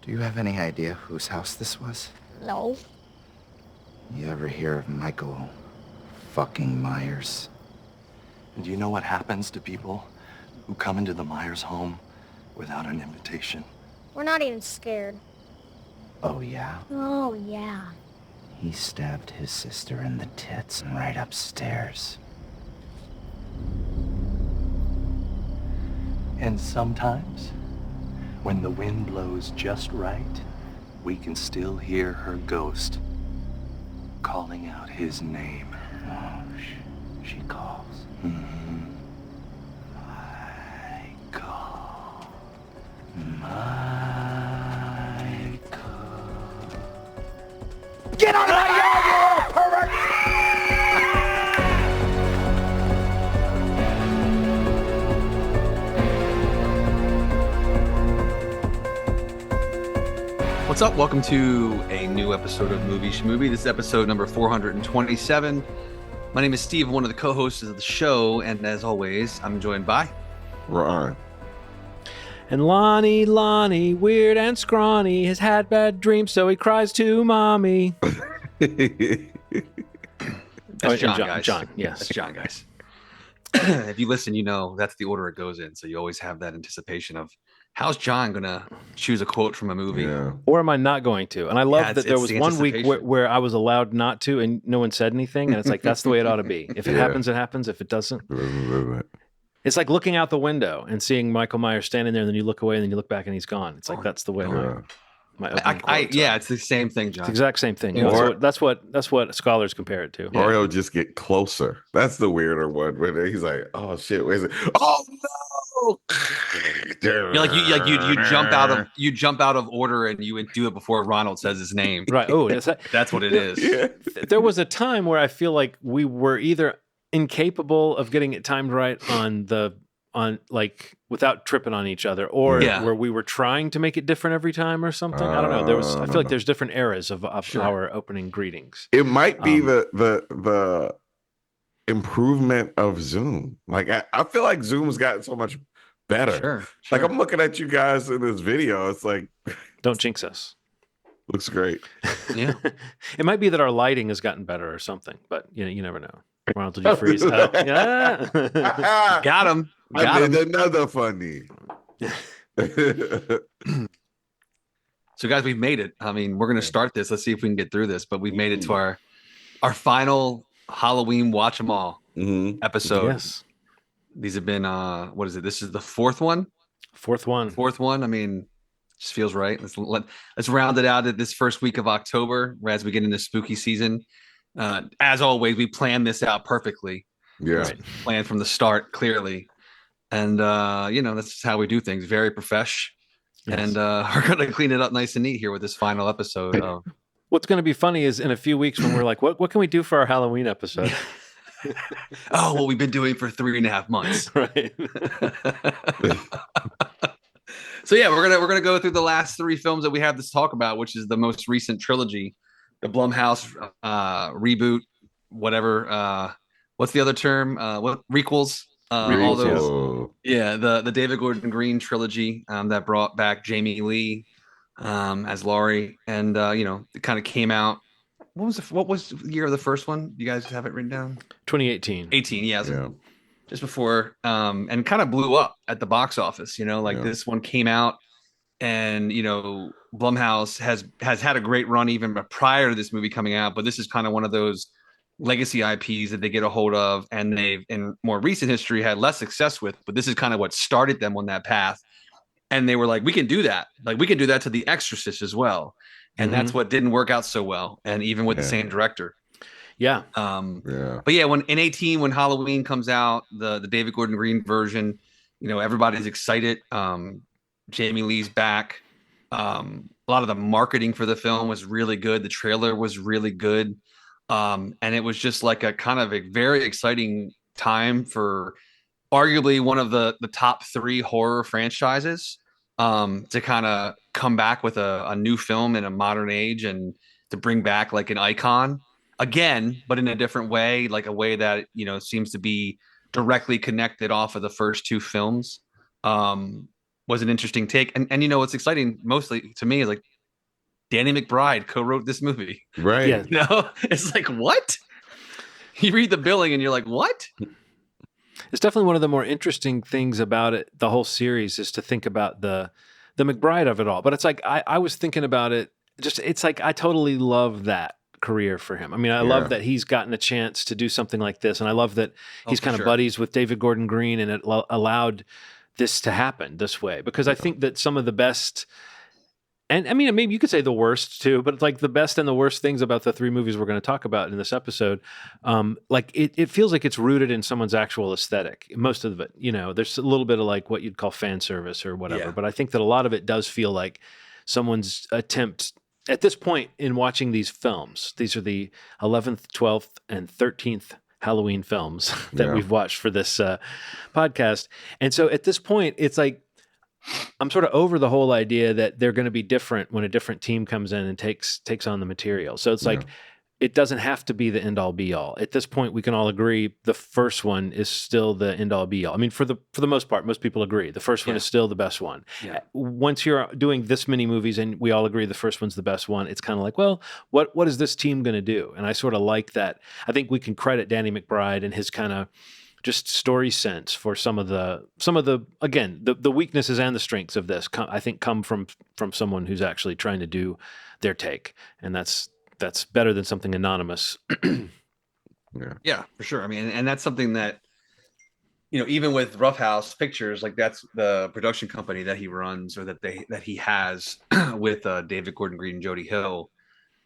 Do you have any idea whose house this was? No. You ever hear of Michael fucking Myers? And do you know what happens to people who come into the Myers home without an invitation? We're not even scared. Oh, yeah? Oh, yeah. He stabbed his sister in the tits right upstairs. And sometimes, when the wind blows just right, we can still hear her ghost calling out his name. Oh, she calls. Mm-hmm. Michael. Get out of my yard, you pervert! What's up? Welcome to a new episode of Schmovie. This is episode number 427. My name is Steve, one of the co-hosts of the show, and as always, I'm joined by Ron. And Lonnie, weird and scrawny, has had bad dreams, so he cries to mommy. That's John, guys. John, yes. That's John, guys. If you listen, you know that's the order it goes in, so you always have that anticipation of how's John going to choose a quote from a movie? Yeah. Or am I not going to? And I love that there was the one week anticipation. where I was allowed not to, and no one said anything, and it's like, that's the way it ought to be. If it happens, it happens. If it doesn't, it's like looking out the window and seeing Michael Myers standing there, and then you look away, and then you look back, and he's gone. It's like, that's the way my opening quotes are. It's the same thing, John. It's the exact same thing. Yeah. That's what scholars compare it to. Or he'll just get closer. That's the weirder one. When he's like, "Oh shit, where's it? Oh no!" You jump out of order, and you would do it before Ronald says his name. Right. Oh, That's what it is. Yeah. There was a time where I feel like we were either incapable of getting it timed right on without tripping on each other, or where we were trying to make it different every time or something. I don't know. I feel like there's different eras of our opening greetings. It might be the improvement of Zoom. Like I feel like Zoom's gotten so much better. Sure. Like I'm looking at you guys in this video. It's like, Don't jinx us. looks great. Yeah. It might be that our lighting has gotten better or something, but you never know. Ronald, did you freeze? Yeah. Got him. I made another funny. So, guys, we've made it. I mean, we're going to start this. Let's see if we can get through this. But we've made it to our final Halloween Watch 'Em All episode. Yes. These have been, what is it? This is the fourth one? Fourth one. I mean, just feels right. Let's round it out at this first week of October as we get into spooky season. As always, we planned this out perfectly. Yeah. Right. Planned from the start, clearly. And, that's just how we do things. Very profesh. Yes. And we're going to clean it up nice and neat here with this final episode. What's going to be funny is in a few weeks when we're like, what can we do for our Halloween episode? What we've been doing for 3.5 months. Right. So, yeah, we're gonna go through the last 3 films that we have to talk about, which is the most recent trilogy, the Blumhouse reboot, whatever. What's the other term? What requels? All those, the David Gordon Green trilogy that brought back Jamie Lee as Laurie, and it kind of came out. What was the year of the first one? You guys have it written down? 2018. 18, yeah. Just before, and kind of blew up at the box office. This one came out, and Blumhouse has had a great run even prior to this movie coming out, but this is kind of one of those legacy IPs that they get a hold of, and they've in more recent history had less success with, but this is kind of what started them on that path. And they were like, we can do that. Like, we can do that to The Exorcist as well. And that's what didn't work out so well. And even with the same director. Yeah. But yeah, when in 18, when Halloween comes out, the David Gordon Green version, everybody's excited. Jamie Lee's back. A lot of the marketing for the film was really good. The trailer was really good. And it was just like a kind of a very exciting time for arguably one of the top 3 horror franchises to kind of come back with a new film in a modern age and to bring back like an icon again, but in a different way, like a way that, seems to be directly connected off of the first 2 films. What was an interesting take. And you know what's exciting mostly to me is like Danny McBride co-wrote this movie. Right. Yeah. You know, it's like, what? You read the billing and you're like, what? It's definitely one of the more interesting things about it, the whole series, is to think about the McBride of it all. But it's like I was thinking about it. It's like I totally love that career for him. I mean, I love that he's gotten a chance to do something like this, and I love that he's kind of buddies with David Gordon Green, and it allowed this to happen this way. Because I think that some of the best, and I mean, maybe you could say the worst too, but like the best and the worst things about the three movies we're going to talk about in this episode, like it feels like it's rooted in someone's actual aesthetic. Most of it, you know, there's a little bit of like what you'd call fan service or whatever, but I think that a lot of it does feel like someone's attempt at this point in watching these films. These are the 11th, 12th, and 13th Halloween films that we've watched for this podcast. And so at this point, it's like, I'm sort of over the whole idea that they're going to be different when a different team comes in and takes on the material. So it's like, it doesn't have to be the end all be all. At this point, we can all agree the first one is still the end all be all. I mean, for the most part, most people agree the first one is still the best one. Yeah. Once you're doing this many movies and we all agree the first one's the best one, it's kind of like, well, what is this team going to do? And I sort of like that. I think we can credit Danny McBride and his kind of just story sense for some of the again, the weaknesses and the strengths of this I think come from someone who's actually trying to do their take, and that's better than something anonymous. Yeah, for sure. I mean, and that's something that, you know, even with Rough House Pictures, like that's the production company that he runs or that he has with David Gordon Green and Jody Hill.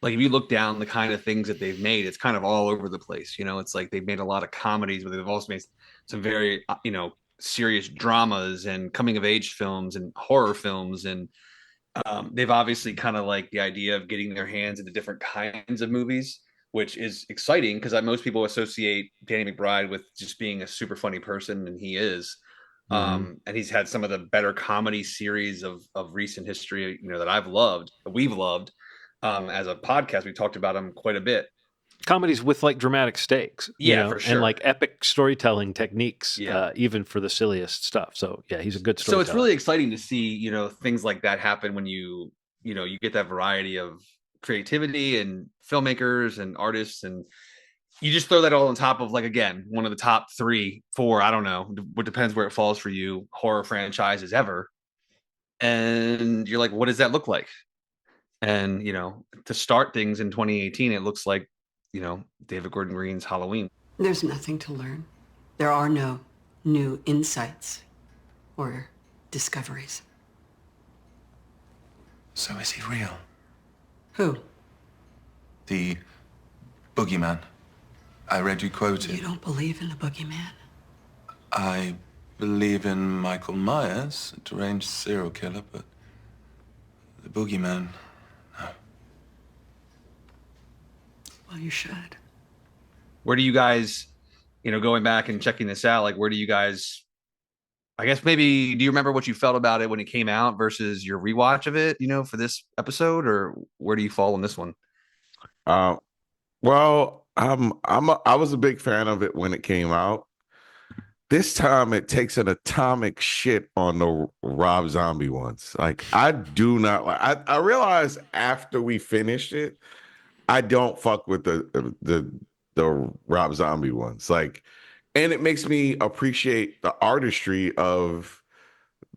Like if you look down the kind of things that they've made, it's kind of all over the place. You know, it's like they've made a lot of comedies, but they've also made some very, you know, serious dramas and coming of age films and horror films. And they've obviously kind of like the idea of getting their hands into different kinds of movies, which is exciting because most people associate Danny McBride with just being a super funny person, and he is. And he's had some of the better comedy series of recent history, you know, that we've loved. As a podcast, we talked about him quite a bit. Comedies with like dramatic stakes, you know, for sure, and like epic storytelling techniques, even for the silliest stuff. So yeah, he's a good storyteller. So it's really exciting to see, you know, things like that happen when you get that variety of creativity and filmmakers and artists, and you just throw that all on top of, like, again, one of the top 3, 4, I don't know, what depends where it falls for you, horror franchises ever. And you're like, what does that look like? And, you know, to start things in 2018, it looks like, you know, David Gordon Green's Halloween. There's nothing to learn. There are no new insights or discoveries. So is he real? Who? The boogeyman. I read you quoted. You don't believe in the boogeyman? I believe in Michael Myers, a deranged serial killer, but the boogeyman, no. Well, you should. Where do you guys, you know, going back and checking this out, like, where do you guys, I guess maybe, do you remember what you felt about it when it came out versus your rewatch of it, you know, for this episode, or where do you fall on this one? Well, I was a big fan of it when it came out. This time it takes an atomic shit on the Rob Zombie ones. Like, I do not like, I realized after we finished it, I don't fuck with the Rob Zombie ones. Like, and it makes me appreciate the artistry of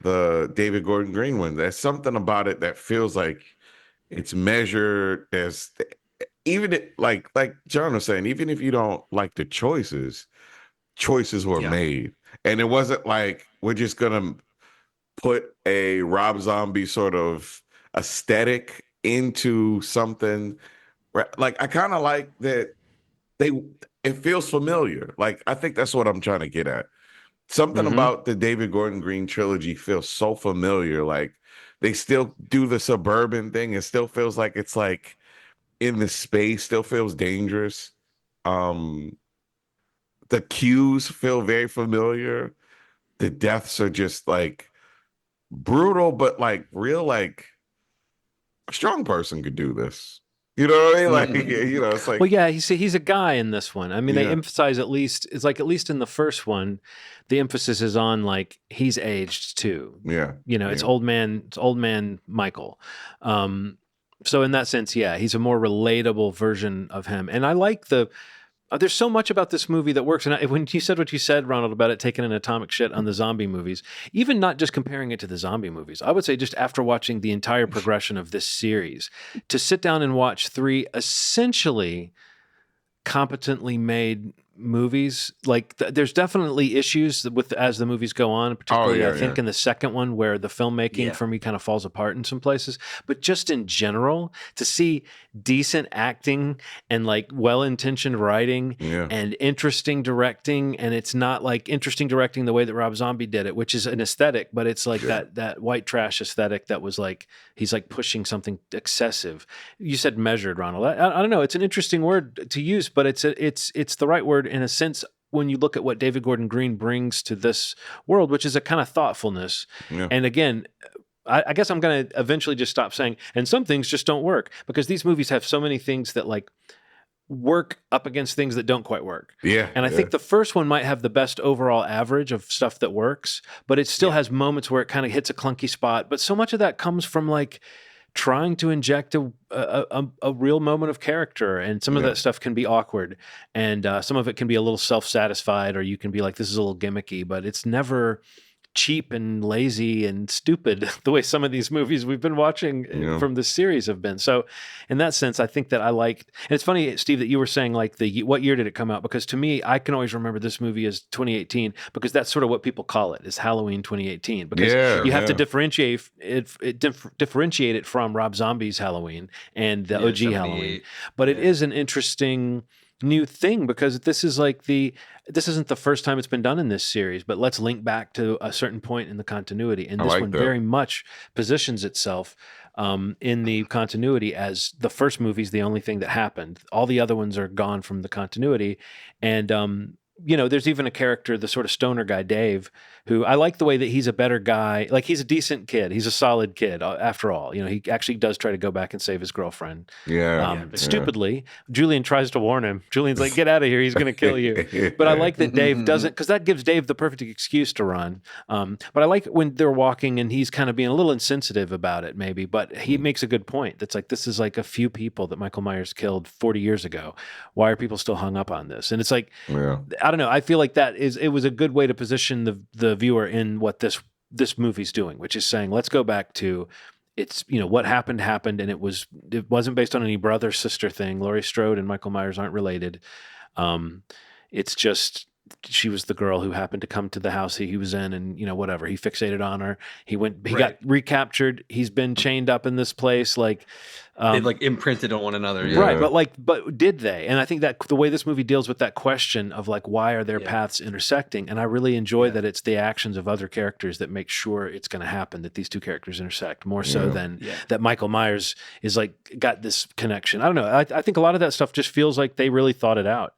the David Gordon Green one. There's something about it that feels like it's measured. There's even like John was saying, even if you don't like the choices were made. And it wasn't like we're just gonna put a Rob Zombie sort of aesthetic into something. Like, I kind of like that it feels familiar. Like, I think that's what I'm trying to get at. Something about the David Gordon Green trilogy feels so familiar. Like, they still do the suburban thing. It still feels like it's like in the space, still feels dangerous. The cues feel very familiar. The deaths are just like brutal, but like real, like a strong person could do this. You know what I mean? Like, Mhm. you know, it's like, Well, yeah, he's a guy in this one. I mean, they yeah, emphasize at least in the first one, the emphasis is on like he's aged too. yeah, You know, yeah, it's old man Michael. So in that sense, yeah, he's a more relatable version of him. And I like there's so much about this movie that works. And when you said what you said, Ronald, about it taking an atomic shit on the zombie movies, even not just comparing it to the zombie movies, I would say just after watching the entire progression of this series, to sit down and watch three essentially competently made movies, like there's definitely issues with as the movies go on, oh particularly I yeah, yeah, think in the second one where the filmmaking Yeah. for me kind of falls apart in some places, but just in general to see decent acting and like well-intentioned writing yeah, and interesting directing, and it's not like interesting directing the way that Rob Zombie did it, which is an aesthetic, but it's like yeah. that white trash aesthetic that was like he's like pushing something excessive. You said measured, Ronald. I don't know. It's an interesting word to use, but it's the right word in a sense when you look at what David Gordon Green brings to this world, which is a kind of thoughtfulness. Yeah. And again, I guess I'm going to eventually just stop saying, and some things just don't work because these movies have so many things that like work up against things that don't quite work. Yeah, And I yeah. think the first one might have the best overall average of stuff that works, but it still has moments where it kind of hits a clunky spot. But so much of that comes from like trying to inject a real moment of character, and some of Yeah. that stuff can be awkward, and some of it can be a little self-satisfied, or you can be like, this is a little gimmicky, but it's never cheap and lazy and stupid the way some of these movies we've been watching Yeah. from this series have been. So in that sense, I think that I liked, and it's funny, Steve, that you were saying like what year did it come out? Because to me, I can always remember this movie as 2018 because that's sort of what people call it, is Halloween 2018, because Yeah, you have to yeah. differentiate it from Rob Zombie's Halloween and the Yeah, OG 78. Halloween. But it Yeah. is an interesting new thing because this isn't the first time it's been done in this series, but let's link back to a certain point in the continuity. And I this like one that. very much positions itself in the continuity as the first movie's the only thing that happened. All the other ones are gone from the continuity. And, there's even a character, the sort of stoner guy, Dave, who I like the way that he's a better guy. Like he's a decent kid. He's a solid kid after all. He actually does try to go back and save his girlfriend. Yeah. Stupidly, Julian tries to warn him. Julian's like, get out of here. He's going to kill you. But I like that Dave doesn't, because that gives Dave the perfect excuse to run. But I like when they're walking and he's kind of being a little insensitive about it, maybe. But he makes a good point. That's like, this is like a few people that Michael Myers killed 40 years ago. Why are people still hung up on this? And it's like, Yeah. I don't know. I feel like it was a good way to position the viewer in what this movie's doing, which is saying, let's go back to it's, what happened, and it wasn't based on any brother sister thing. Laurie Strode and Michael Myers aren't related. It's just she was the girl who happened to come to the house he was in, and whatever, he fixated on her. He got recaptured. He's been chained up in this place, like They've like imprinted on one another. Yeah. right, but did they? And I think that the way this movie deals with that question of like, why are their paths intersecting? And I really enjoy that it's the actions of other characters that make sure it's going to happen, that these two characters intersect more so than that Michael Myers is like got this connection. I don't know. I think a lot of that stuff just feels like they really thought it out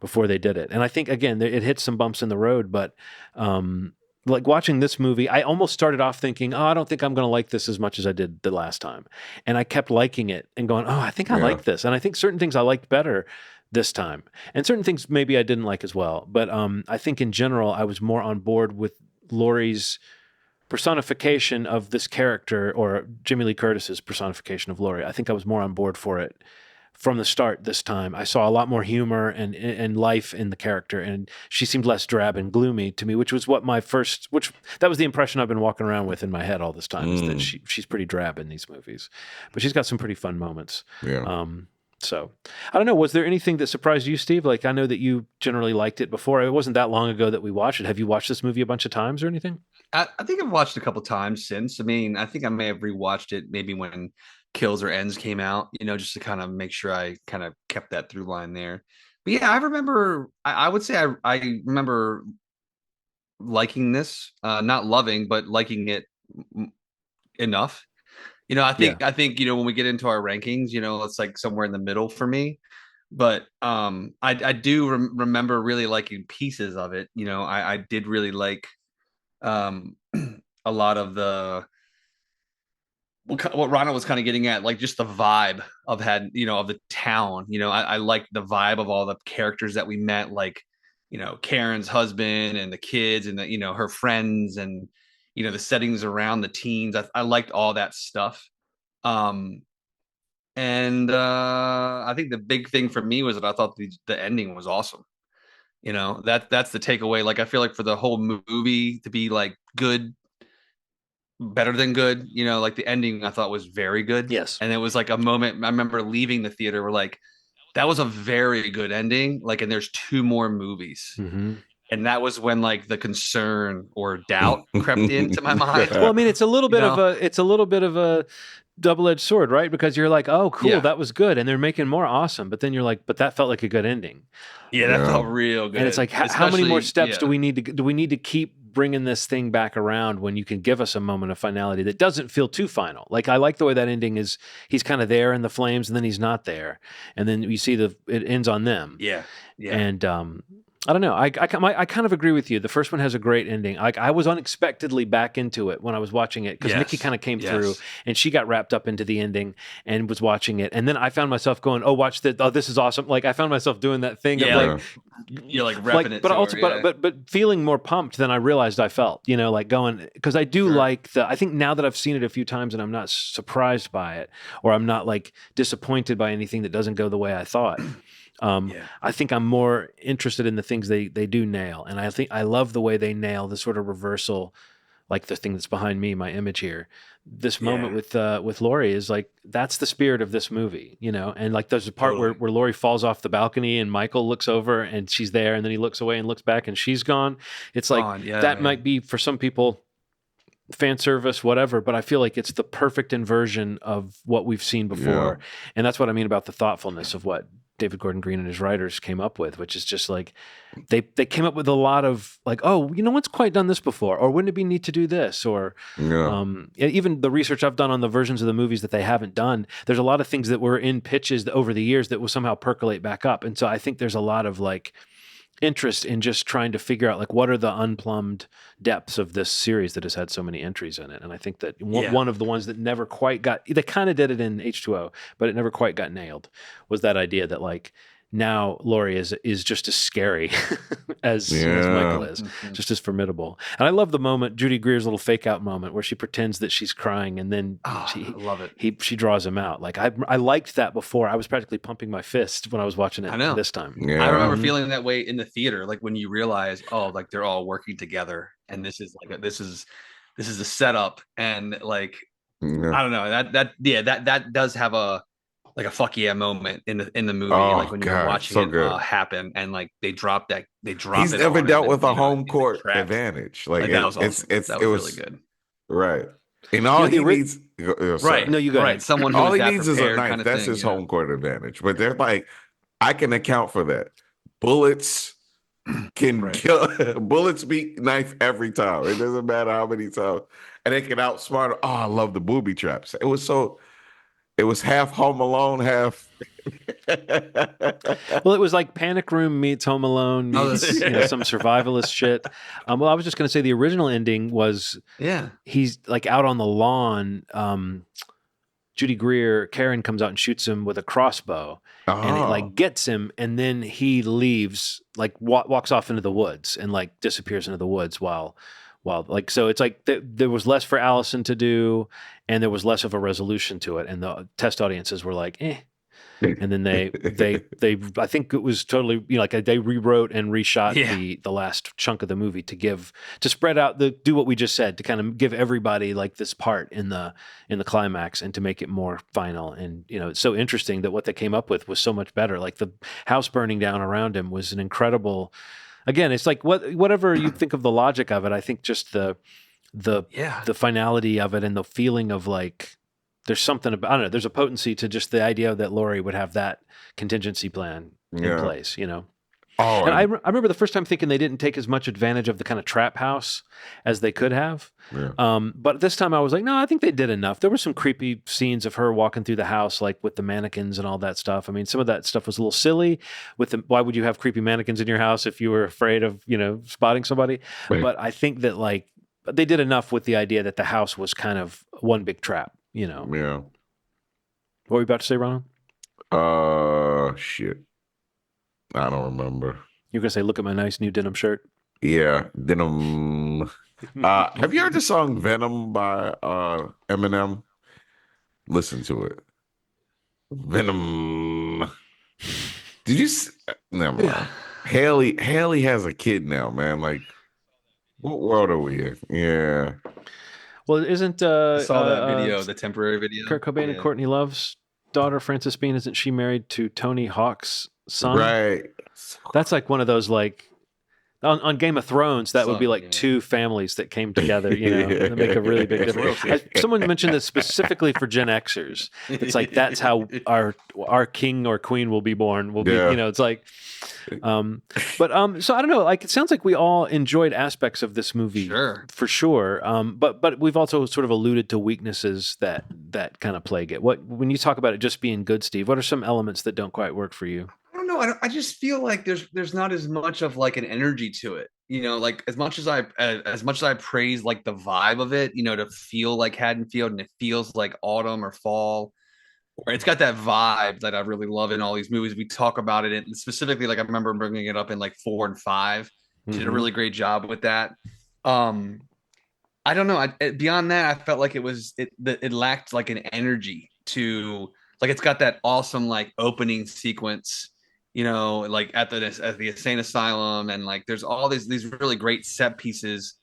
before they did it. And I think again, it hit some bumps in the road, but like watching this movie, I almost started off thinking, I don't think I'm going to like this as much as I did the last time. And I kept liking it and going, I think I like this. And I think certain things I liked better this time. And certain things maybe I didn't like as well. But I think in general, I was more on board with Laurie's personification of this character, or Jimmy Lee Curtis's personification of Laurie. I think I was more on board for it from the start this time. I saw a lot more humor and life in the character, and she seemed less drab and gloomy to me, which was what that was the impression I've been walking around with in my head all this time, is that she's pretty drab in these movies, but she's got some pretty fun moments. Yeah. So I don't know, was there anything that surprised you, Steve? Like, I know that you generally liked it before. It wasn't that long ago that we watched it. Have you watched this movie a bunch of times or anything? I think I've watched it a couple times since. I mean, I think I may have rewatched it maybe when Kills or Ends came out, just to kind of make sure I kind of kept that through line there. But yeah, I remember, I would say I remember liking this, not loving, but liking it enough. I think when we get into our rankings, it's like somewhere in the middle for me. But I do remember really liking pieces of it. I did really like a lot of the what Ronald was kind of getting at, like just the vibe of of the town. I like the vibe of all the characters that we met, like, Karen's husband and the kids and her friends and, the settings around the teens. I liked all that stuff. And I think the big thing for me was that I thought the ending was awesome. That's the takeaway. Like, I feel like for the whole movie to be like good, better than good, like the ending I thought was very good. Yes. And it was like a moment I remember leaving the theater where like that was a very good ending, like, and there's 2 more movies. Mm-hmm. And that was when like the concern or doubt crept into my mind. Well, I mean, it's a little bit of a double-edged sword, right? Because you're like, oh, cool, that was good, and they're making more awesome. But then you're like, but that felt like a good ending. Yeah, that felt real good. And it's like, how many more steps do we need to keep bringing this thing back around when you can give us a moment of finality that doesn't feel too final? Like, I like the way that ending is. He's kind of there in the flames, and then he's not there, and then you see it ends on them. Yeah. And I don't know. I kind of agree with you. The first one has a great ending. Like, I was unexpectedly back into it when I was watching it because Nikki kind of came through and she got wrapped up into the ending and was watching it. And then I found myself going, "Oh, watch this! Oh, this is awesome!" Like, I found myself doing that thing of like, you're like repping it, but also, but feeling more pumped than I realized I felt. Like going, because I do like I think now that I've seen it a few times and I'm not surprised by it, or I'm not like disappointed by anything that doesn't go the way I thought. I think I'm more interested in the things they do nail, and I think I love the way they nail the sort of reversal, like the thing that's behind me, my image here. This moment with Laurie is like, that's the spirit of this movie, And like, there's a part where Laurie falls off the balcony and Michael looks over and she's there, and then he looks away and looks back and she's gone. It's like that might be for some people fan service, whatever, but I feel like it's the perfect inversion of what we've seen before, and that's what I mean about the thoughtfulness of what David Gordon Green and his writers came up with, which is just like they came up with a lot of like, oh, no one's quite done this before, or wouldn't it be neat to do this, or even the research I've done on the versions of the movies that they haven't done, there's a lot of things that were in pitches over the years that will somehow percolate back up, and so I think there's a lot of like interest in just trying to figure out like what are the unplumbed depths of this series that has had so many entries in it. And I think that one of the ones that never quite got, they kind of did it in H2O, but it never quite got nailed, was that idea that like now Laurie is just as scary as Michael is, just as formidable. And I love the moment, Judy Greer's little fake out moment where she pretends that she's crying and then I love it. She draws him out. Like I liked that before. I was practically pumping my fist when I was watching it this time. I remember feeling that way in the theater, like when you realize, oh, like they're all working together and this is like this is a setup, and like I don't know, that does have a fuck yeah moment in the movie, like when you're watching it happen, and like they drop it. He's never dealt with a home court advantage. Like that was awesome. It was really good, right? And all he needs, right? No, you go right. Someone who all he needs is a knife. That's his home court advantage. But they're like, I can account for that. Bullets can kill. Bullets beat knife every time. It doesn't matter how many times, and they can outsmart. Oh, I love the booby traps. It was half Home Alone, half. Well, it was like Panic Room meets Home Alone meets some survivalist shit. Well, I was just going to say the original ending was he's like out on the lawn. Judy Greer, Karen comes out and shoots him with a crossbow, and it like gets him, and then he leaves, like walks off into the woods and like disappears into the woods while like, so it's like there was less for Allison to do, and there was less of a resolution to it, and the test audiences were like, and then they I think it was totally, like they rewrote and reshot the last chunk of the movie to spread out do what we just said, to kind of give everybody like this part in the climax and to make it more final. And it's so interesting that what they came up with was so much better. Like the house burning down around him was an incredible. Again, it's like whatever you think of the logic of it, I think just the finality of it and the feeling of like there's something about, I don't know, there's a potency to just the idea that Laurie would have that contingency plan in place, Oh, and I remember the first time thinking they didn't take as much advantage of the kind of trap house as they could have. Yeah. But this time I was like, no, I think they did enough. There were some creepy scenes of her walking through the house, like with the mannequins and all that stuff. I mean, some of that stuff was a little silly. Why would you have creepy mannequins in your house if you were afraid of, spotting somebody? Right. But I think that like they did enough with the idea that the house was kind of one big trap. Yeah. What were you about to say, Ronald? Shit. I don't remember. You're gonna say, "Look at my nice new denim shirt." Yeah, Denim. Have you heard the song Venom by Eminem? Listen to it. Venom. Did you never mind. Haley has a kid now, man. Like, what world are we in? Yeah. Well, isn't I saw that video, the temporary video. Kurt Cobain and Courtney Love's daughter, Frances Bean, isn't she married to Tony Hawk's son? Right. That's like one of those like on Game of Thrones, that would be like two families that came together, that make a really big difference. Someone mentioned this specifically for Gen Xers. It's like, that's how our king or queen will be born. Will be, it's like, so I don't know. Like, it sounds like we all enjoyed aspects of this movie, for sure. But we've also sort of alluded to weaknesses that kind of plague it. When you talk about it just being good, Steve, what are some elements that don't quite work for you? I don't know. I just feel like there's not as much of like an energy to it, like as much as I praise like the vibe of it, to feel like Haddonfield and it feels like autumn or fall, or it's got that vibe that I really love in all these movies. We talk about it, and specifically, like I remember bringing it up in like 4 and 5. Did a really great job with that. I don't know. Beyond that, I felt like it lacked like an energy to, like, it's got that awesome like opening sequence, like at the insane asylum, and like there's all these really great set pieces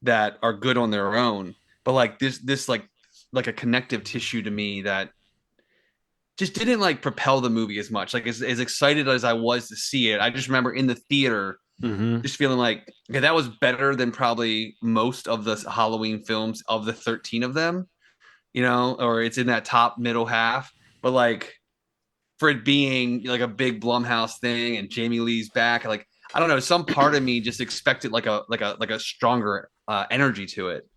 that are good on their own, but like this like a connective tissue to me that just didn't like propel the movie as much. Like as excited as I was to see it, I just remember in the theater just feeling like, okay, that was better than probably most of the Halloween films of the 13 of them, or it's in that top middle half, but like for it being like a big Blumhouse thing and Jamie Lee's back, like I don't know, some part of me just expected like a stronger energy to it.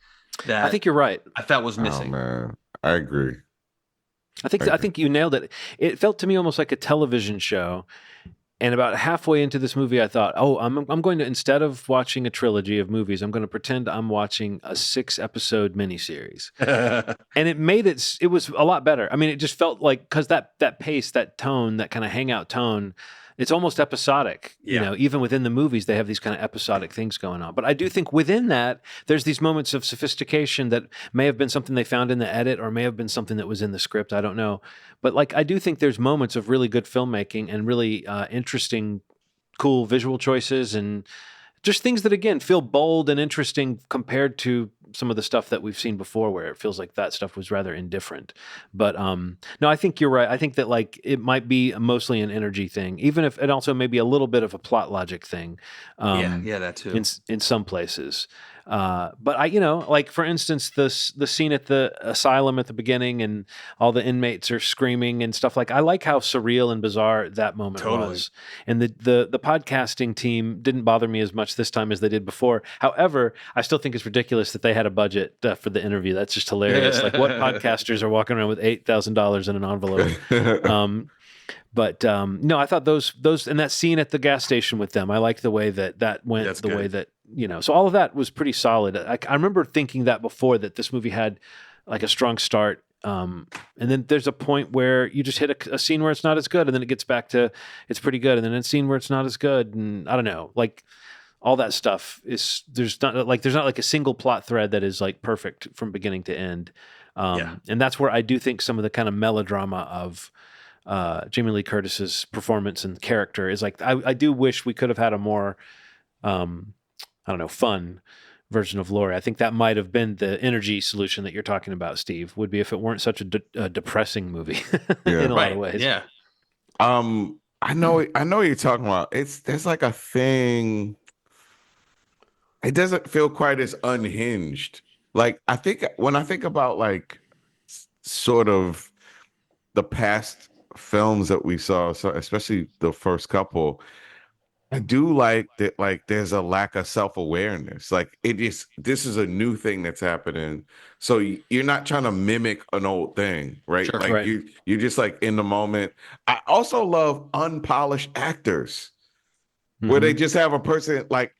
That I think you're right. I felt was missing. Oh, man, I agree. I think you nailed it. It felt to me almost like a television show. And about halfway into this movie, I thought, I'm going to, instead of watching a trilogy of movies, I'm going to pretend I'm watching a 6-episode miniseries. And it was a lot better. I mean, it just felt like, because that pace, that tone, that kind of hangout tone, it's almost episodic. Even within the movies, they have these kind of episodic things going on. But I do think within that, there's these moments of sophistication that may have been something they found in the edit, or may have been something that was in the script. I don't know. But like, I do think there's moments of really good filmmaking and really interesting, cool visual choices, and just things that, again, feel bold and interesting compared to some of the stuff that we've seen before, where it feels like that stuff was rather indifferent. But no, I think you're right. I think that like it might be mostly an energy thing, even if it also may be a little bit of a plot logic thing. Yeah, that too. In some places. But like for instance, the scene at the asylum at the beginning, and all the inmates are screaming and stuff. Like, I like how surreal and bizarre that moment was. And the podcasting team didn't bother me as much this time as they did before. However, I still think it's ridiculous that they had a budget for the interview. That's just hilarious. Like, what podcasters are walking around with $8,000 in an envelope? But no, I thought those and that scene at the gas station with them, I liked the way that went. That's the good. Way that, so all of that was pretty solid. I remember thinking that before, that this movie had like a strong start, and then there's a point where you just hit a scene where it's not as good, and then it gets back to it's pretty good, and then a scene where it's not as good, and I don't know, like all that stuff is there's not like a single plot thread that is like perfect from beginning to end, and that's where I do think some of the kind of melodrama of Jamie Lee Curtis's performance and character is like, I do wish we could have had a more fun version of Laurie. I think that might have been the energy solution that you're talking about, Steve, would be if it weren't such a depressing movie in a lot of ways. Yeah. I know what you're talking about. There's like a thing. It doesn't feel quite as unhinged. Like, I think when I think about like sort of the past films that we saw, so especially the first couple, I do like that, like there's a lack of self-awareness. Like, this is a new thing that's happening, so you're not trying to mimic an old thing, right? Sure, like right. you're just like in the moment. I also love unpolished actors where they just have a person like,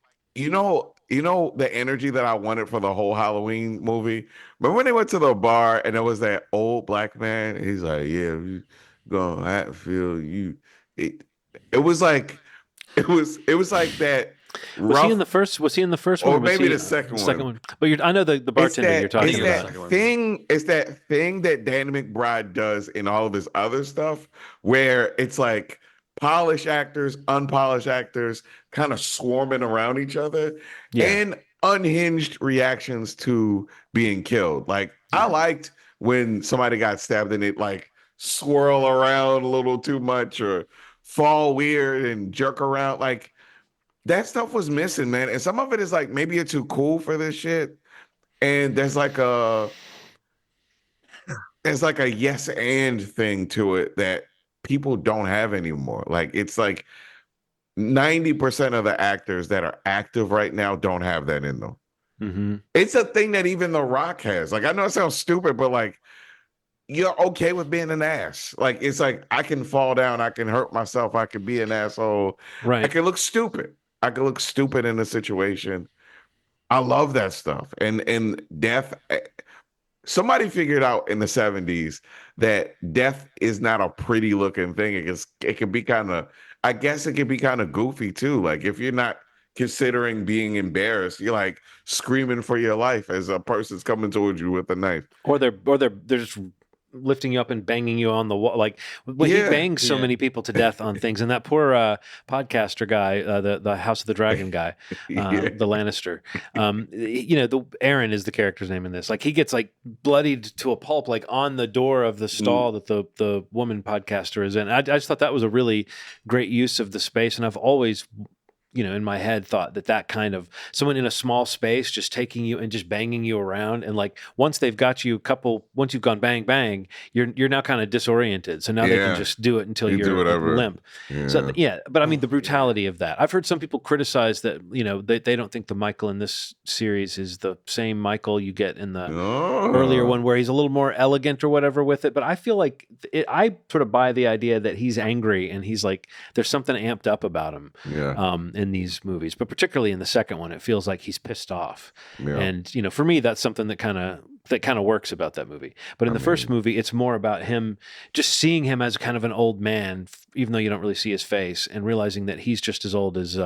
the energy that I wanted for the whole Halloween movie. Remember when they went to the bar and there was that old black man? He's like, "Yeah, you going Hatfield, you." It, it was like, it was like that. Was he in the first? Was he in the first one? Or maybe the second one. But I know the bartender you're talking about. It's that thing that Danny McBride does in all of his other stuff, where it's like polished actors, unpolished actors, kind of swarming around each other, and unhinged reactions to being killed. Like I liked when somebody got stabbed and it like swirl around a little too much or fall weird and jerk around. Like that stuff was missing, man. And some of it is like, maybe you're too cool for this shit. And there's like a yes and thing to it that people don't have anymore. Like it's like 90% of the actors that are active right now don't have that in them. Mm-hmm. It's a thing that even The Rock has. Like I know it sounds stupid, but like you're okay with being an ass. Like it's like I can fall down, I can hurt myself, I can be an asshole. Right. I can look stupid. I could look stupid in a situation. I love that stuff. And death, somebody figured out in the 70s that death is not a pretty looking thing. It can be kind of, I guess it can be kind of goofy too. Like if you're not considering being embarrassed, you're like screaming for your life as a person's coming towards you with a knife. Or they're just lifting you up and banging you on the wall. Like when he bangs so many people to death on things. And that poor podcaster guy, the House of the Dragon guy, the Lannister, the Aaron is the character's name in this. Like he gets like bloodied to a pulp, like on the door of the stall that the woman podcaster is in. I just thought that was a really great use of the space. And I've always, in my head thought that kind of someone in a small space just taking you and just banging you around, and like once they've got you once you've gone bang bang, you're now kind of disoriented, so now they can just do it until you're limp. So but I mean the brutality of that. I've heard some people criticize that they don't think the Michael in this series is the same Michael you get in the earlier one, where he's a little more elegant or whatever with it, but I feel like I sort of buy the idea that he's angry and he's like there's something amped up about him in these movies, but particularly in the second one, it feels like he's pissed off. And for me, that's something that kind of works about that movie. But in the first movie, it's more about him just seeing him as kind of an old man, even though you don't really see his face, and realizing that he's just as old as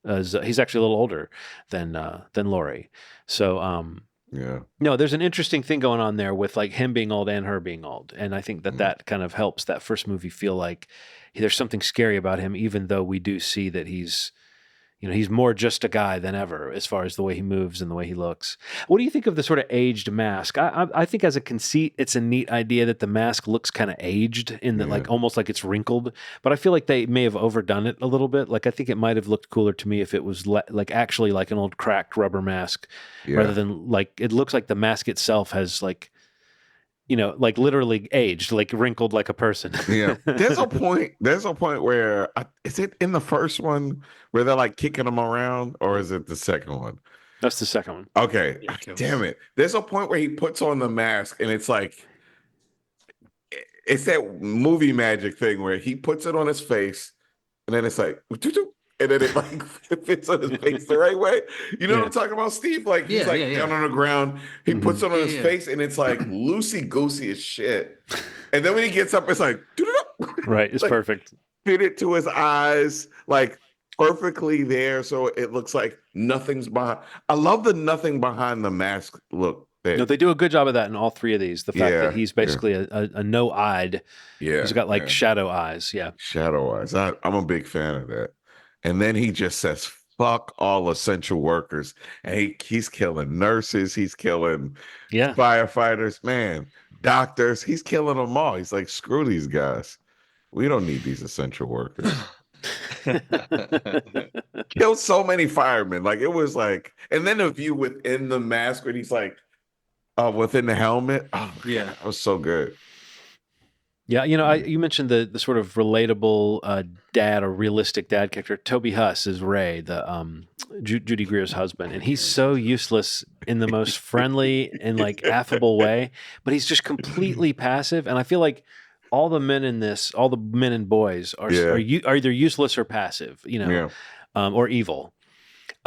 he's actually a little older than Laurie. So no, there's an interesting thing going on there with like him being old and her being old, and I think that kind of helps that first movie feel like there's something scary about him, even though we do see that he's more just a guy than ever as far as the way he moves and the way he looks. What do you think of the sort of aged mask? I think as a conceit, it's a neat idea that the mask looks kind of aged in that like almost like it's wrinkled, but I feel like they may have overdone it a little bit. Like I think it might have looked cooler to me if it was like actually like an old cracked rubber mask rather than like, it looks like the mask itself has like, like literally aged, like wrinkled like a person. There's a point where, is it in the first one where they're like kicking him around, or is it the second one? That's the second one. Okay. Damn it. There's a point where he puts on the mask and it's like, it's that movie magic thing where he puts it on his face and then it's like, and then it like fits on his face the right way. You know what I'm talking about, Steve? Like he's down on the ground. He puts it on his face and it's like loosey goosey as shit. And then when he gets up, it's like right. It's like, perfect. Fit it to his eyes, like perfectly there, so it looks like nothing's behind. I love the nothing behind the mask look. No, they do a good job of that in all three of these. The fact that he's basically a no-eyed. He's got like shadow eyes. Yeah, shadow eyes. I'm a big fan of that. And then he just says, fuck all essential workers. And he's killing nurses. He's killing firefighters, man, doctors. He's killing them all. He's like, screw these guys. We don't need these essential workers. Killed so many firemen. Like it was like, and then the view within the mask when he's like, within the helmet. Oh, yeah. That was so good. Yeah, you mentioned the sort of relatable dad or realistic dad character. Toby Huss is Ray, the Judy Greer's husband, and he's so useless in the most friendly and like affable way, but he's just completely passive. And I feel like all the men in this, all the men and boys are either useless or passive, or evil.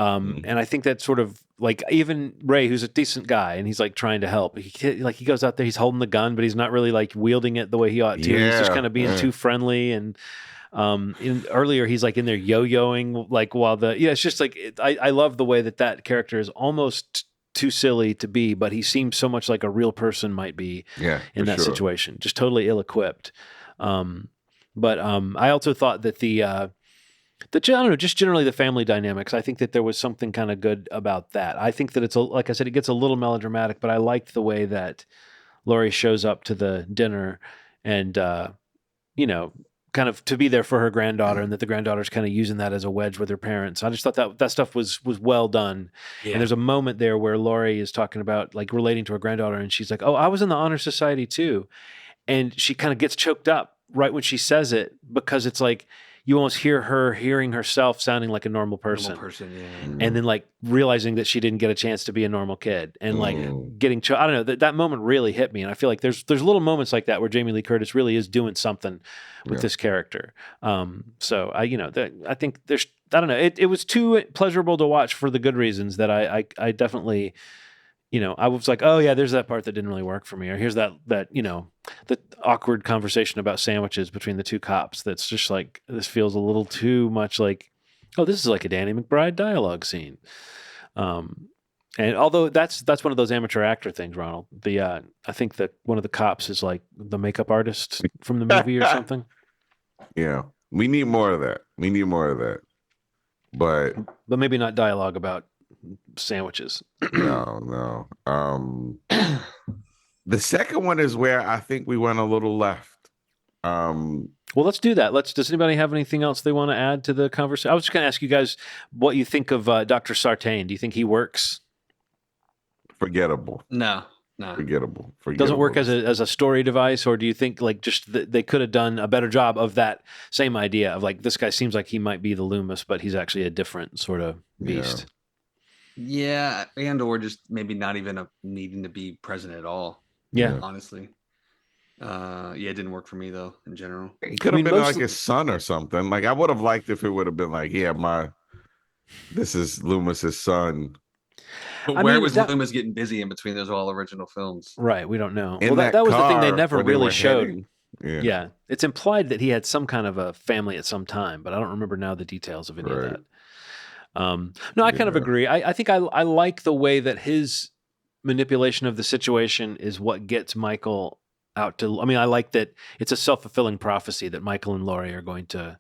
And I think that sort of like even Ray, who's a decent guy, and he's like trying to help. He goes out there, he's holding the gun, but he's not really like wielding it the way he ought to. He's just kind of being too friendly. And earlier he's like in there yo-yoing like while it's just like I love the way that character is almost too silly to be, but he seems so much like a real person might be in that situation, just totally ill-equipped. But I also thought that I don't know, just generally the family dynamics. I think that there was something kind of good about that. I think that like I said, it gets a little melodramatic, but I liked the way that Laurie shows up to the dinner and, kind of to be there for her granddaughter, and that the granddaughter's kind of using that as a wedge with her parents. I just thought that stuff was well done. Yeah. And there's a moment there where Laurie is talking about like relating to her granddaughter, and she's like, "Oh, I was in the honor society too." And she kind of gets choked up right when she says it, because it's like, you almost hear her hearing herself sounding like a normal person. And then like realizing that she didn't get a chance to be a normal kid, and like getting, I don't know, that moment really hit me. And I feel like there's little moments like that where Jamie Lee Curtis really is doing something with this character. So I think there's, I don't know, it was too pleasurable to watch for the good reasons that I definitely, I was like, oh yeah, there's that part that didn't really work for me. Or here's that the awkward conversation about sandwiches between the two cops. That's just like, this feels a little too much like, oh, this is like a Danny McBride dialogue scene. And although that's one of those amateur actor things, Ronald, I think that one of the cops is like the makeup artist from the movie or something. Yeah. We need more of that. But maybe not dialogue about sandwiches. No. The second one is where I think we went a little left. Well, let's do that. Does anybody have anything else they want to add to the conversation? I was just going to ask you guys what you think of Dr. Sartain. Do you think he works? Forgettable. No. Forgettable. Doesn't work as a story device, or do you think like just they could have done a better job of that same idea of like, this guy seems like he might be the Loomis, but he's actually a different sort of beast? Yeah, and or just maybe not even needing to be present at all. Yeah, honestly. It didn't work for me though. In general, it could have been like his son or something. Like I would have liked if it would have been like, this is Loomis's son. But where was Loomis getting busy in between those all original films? Right, we don't know. Well, that was the thing they never really showed. Yeah, it's implied that he had some kind of a family at some time, but I don't remember now the details of any of that. No, I kind of agree. I think I like the way that his manipulation of the situation is what gets Michael out to. I mean, I like that it's a self-fulfilling prophecy that Michael and Laurie are going to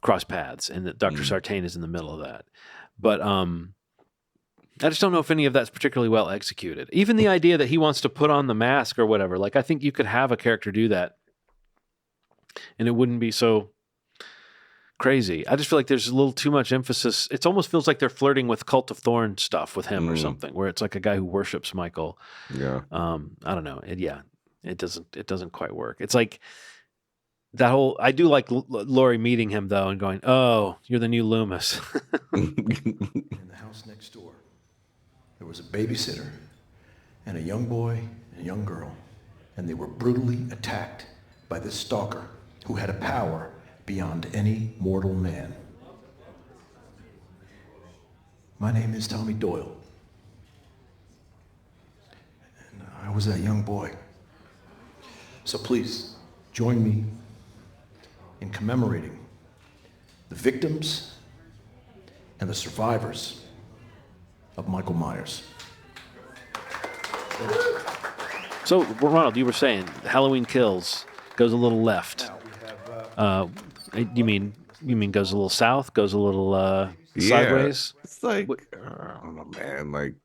cross paths, and that Dr. Sartain is in the middle of that. But I just don't know if any of that's particularly well executed. Even the idea that he wants to put on the mask or whatever. Like, I think you could have a character do that, and it wouldn't be so crazy. I just feel like there's a little too much emphasis. It almost feels like they're flirting with Cult of Thorn stuff with him or something, where it's like a guy who worships Michael. Yeah. I don't know. It doesn't quite work. It's like that whole, I do like Laurie meeting him though and going, "Oh, you're the new Loomis." In the house next door, there was a babysitter and a young boy and a young girl, and they were brutally attacked by this stalker who had a power beyond any mortal man. My name is Tommy Doyle, and I was that young boy. So please, join me in commemorating the victims and the survivors of Michael Myers. So, Ronald, you were saying Halloween Kills goes a little left. You mean goes a little south, goes a little sideways? It's like, I don't know, man. Like,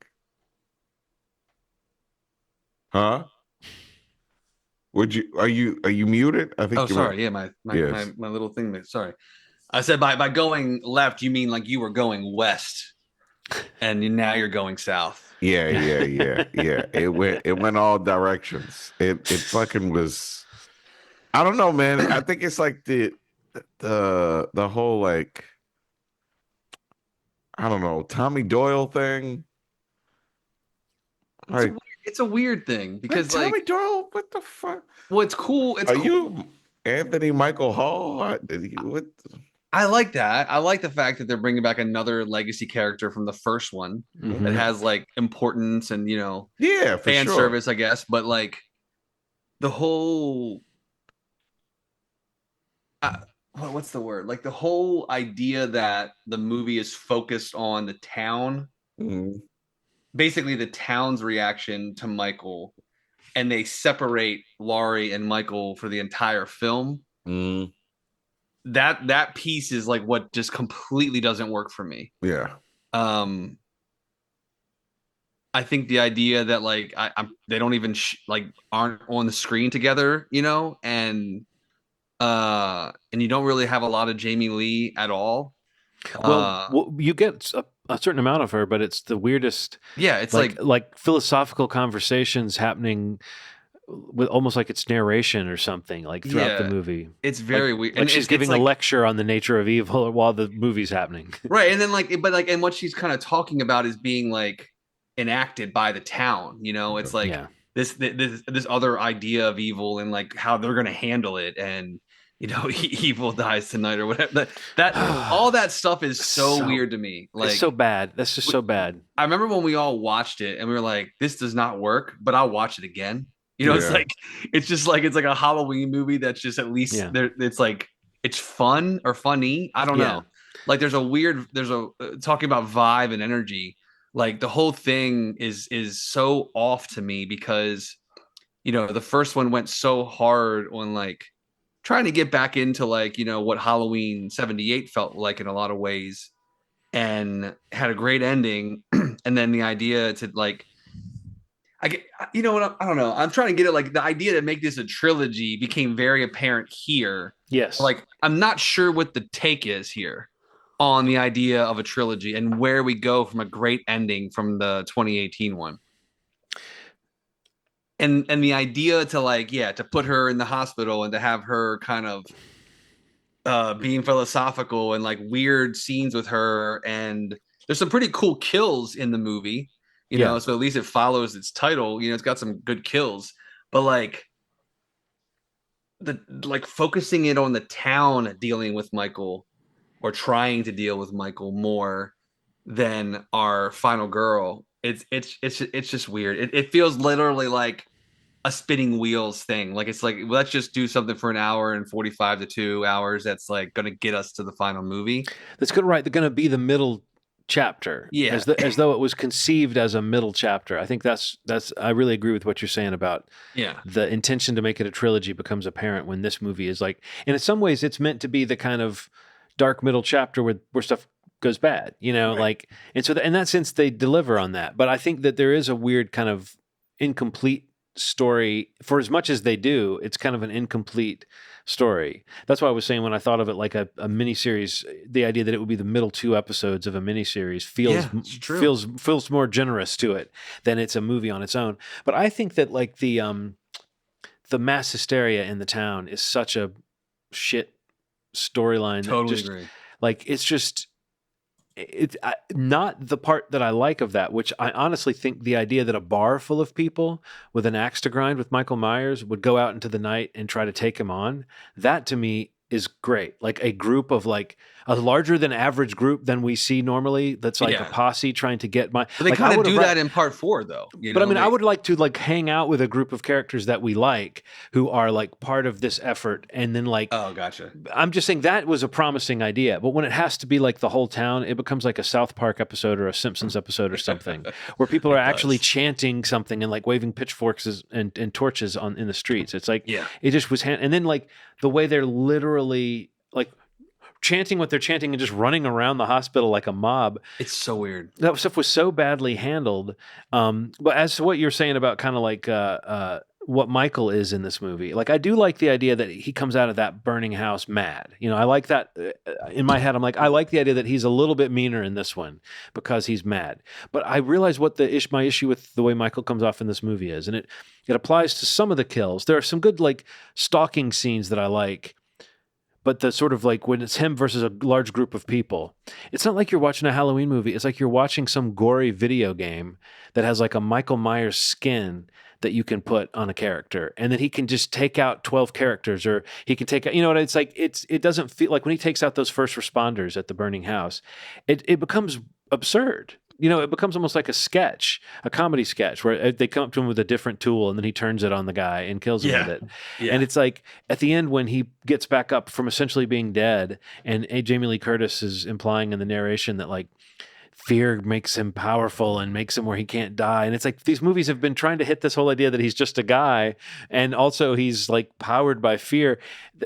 huh? Are you muted? I think. Oh, sorry. Yeah, my little thing. Sorry, I said by going left, you mean like you were going west, and now you're going south. Yeah. It went all directions. It fucking was. I don't know, man. I think it's like the whole like, I don't know, Tommy Doyle thing. It's a weird thing because Tommy Doyle, what the fuck? Well, it's cool. Are you Anthony Michael Hall? What? I like that. I like the fact that they're bringing back another legacy character from the first one that has like importance and for fan sure. service, I guess. But like the whole, what's the word? Like the whole idea that the movie is focused on the town, basically the town's reaction to Michael, and they separate Laurie and Michael for the entire film. That piece is like what just completely doesn't work for me. Yeah. I think the idea that like they don't even aren't on the screen together, and you don't really have a lot of Jamie Lee at all. Well, you get a certain amount of her, but it's the weirdest. Yeah, it's like philosophical conversations happening with almost like it's narration or something like throughout the movie. It's very weird. Like and she's giving a lecture on the nature of evil while the movie's happening. Right. And then and what she's kind of talking about is being like enacted by the town, it's like this other idea of evil and like how they're going to handle it. And, evil dies tonight or whatever. That all that stuff is so weird to me. Like it's so bad. That's just so bad. I remember when we all watched it and we were like, this does not work, but I'll watch it again. It's like it's like a Halloween movie that's just at least there. It's like it's fun or funny. I don't know. Like there's a talking about vibe and energy. Like the whole thing is so off to me because the first one went so hard on like trying to get back into like what Halloween 78 felt like in a lot of ways, and had a great ending. And then the idea to like. I don't know. I'm trying to get it. Like the idea to make this a trilogy became very apparent here. Yes. Like I'm not sure what the take is here on the idea of a trilogy and where we go from a great ending from the 2018 one. And the idea to like, to put her in the hospital and to have her kind of being philosophical and like weird scenes with her. And there's some pretty cool kills in the movie. So at least it follows its title. It's got some good kills, but like focusing it on the town dealing with Michael or trying to deal with Michael more than our final girl. It's just weird. It feels literally like a spinning wheels thing. Like it's like let's just do something for an hour and 45 to 2 hours. That's like going to get us to the final movie. That's good, right? They're going to be the middle chapter, as though it was conceived as a middle chapter. I think that's I really agree with what you're saying about the intention to make it a trilogy becomes apparent when this movie is like, and in some ways it's meant to be the kind of dark middle chapter where stuff goes bad, like, and so in that sense they deliver on that. But I think that there is a weird kind of incomplete story. For as much as they do, it's kind of an incomplete story. That's why I was saying when I thought of it like a miniseries, the idea that it would be the middle 2 episodes of a miniseries feels more generous to it than it's a movie on its own. But I think that like the mass hysteria in the town is such a shit storyline. Totally agree. Like it's just it's not the part that I like of that, which I honestly think the idea that a bar full of people with an axe to grind with Michael Myers would go out into the night and try to take him on, that to me is great. Like a group of like a larger than average group than we see normally. That's like a posse trying to get my. But they kind of do that in part 4 though. But I mean, I would like to like hang out with a group of characters that we like who are like part of this effort, and then like. Oh, gotcha. I'm just saying that was a promising idea, but when it has to be like the whole town, it becomes like a South Park episode or a Simpsons episode or something, where people are actually chanting something and like waving pitchforks and torches in the streets. It's like it just was, and then like the way they're literally like chanting what they're chanting and just running around the hospital like a mob. It's so weird. That stuff was so badly handled. But as to what you're saying about kind of like what Michael is in this movie, like I do like the idea that he comes out of that burning house mad. I like that in my head. I'm like, I like the idea that he's a little bit meaner in this one because he's mad. But I realize what my issue with the way Michael comes off in this movie is, and it applies to some of the kills. There are some good like stalking scenes that I like. but the sort of like when it's him versus a large group of people, it's not like you're watching a Halloween movie. It's like you're watching some gory video game that has like a Michael Myers skin that you can put on a character, and then he can just take out 12 characters, or he can take out, it's like, it doesn't feel like when he takes out those first responders at the burning house, it becomes absurd. It becomes almost like a sketch, a comedy sketch, where they come up to him with a different tool and then he turns it on the guy and kills him with it. Yeah. And it's like at the end when he gets back up from essentially being dead, and Jamie Lee Curtis is implying in the narration that like fear makes him powerful and makes him where he can't die. And it's like these movies have been trying to hit this whole idea that he's just a guy, and also he's like powered by fear.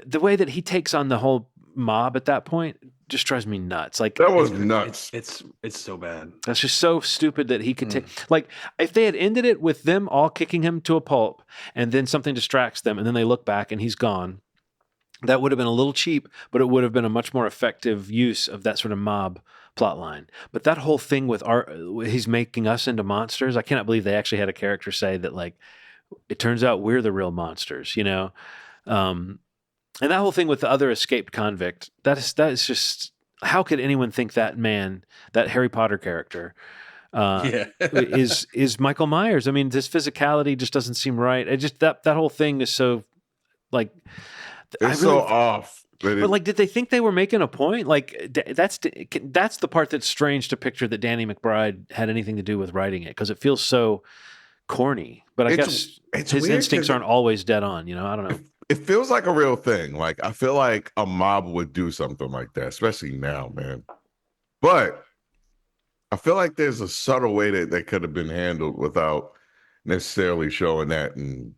The way that he takes on the whole mob at that point just drives me nuts. Like that was nuts. It's so bad. That's just so stupid that he could take. Like if they had ended it with them all kicking him to a pulp, and then something distracts them, and then they look back and he's gone, that would have been a little cheap, but it would have been a much more effective use of that sort of mob plot line. But that whole thing with he's making us into monsters. I cannot believe they actually had a character say that, like, it turns out we're the real monsters, and that whole thing with the other escaped convict, that is just, how could anyone think that man, that Harry Potter character, is Michael Myers? I mean, his physicality just doesn't seem right. It just that whole thing is so like it's so off. But like, did they think they were making a point? Like that's the part that's strange to picture, that Danny McBride had anything to do with writing it, because it feels so corny. But I guess his instincts aren't always dead on. I don't know. It feels like a real thing. Like, I feel like a mob would do something like that, especially now, man. But I feel like there's a subtle way that could have been handled without necessarily showing that. And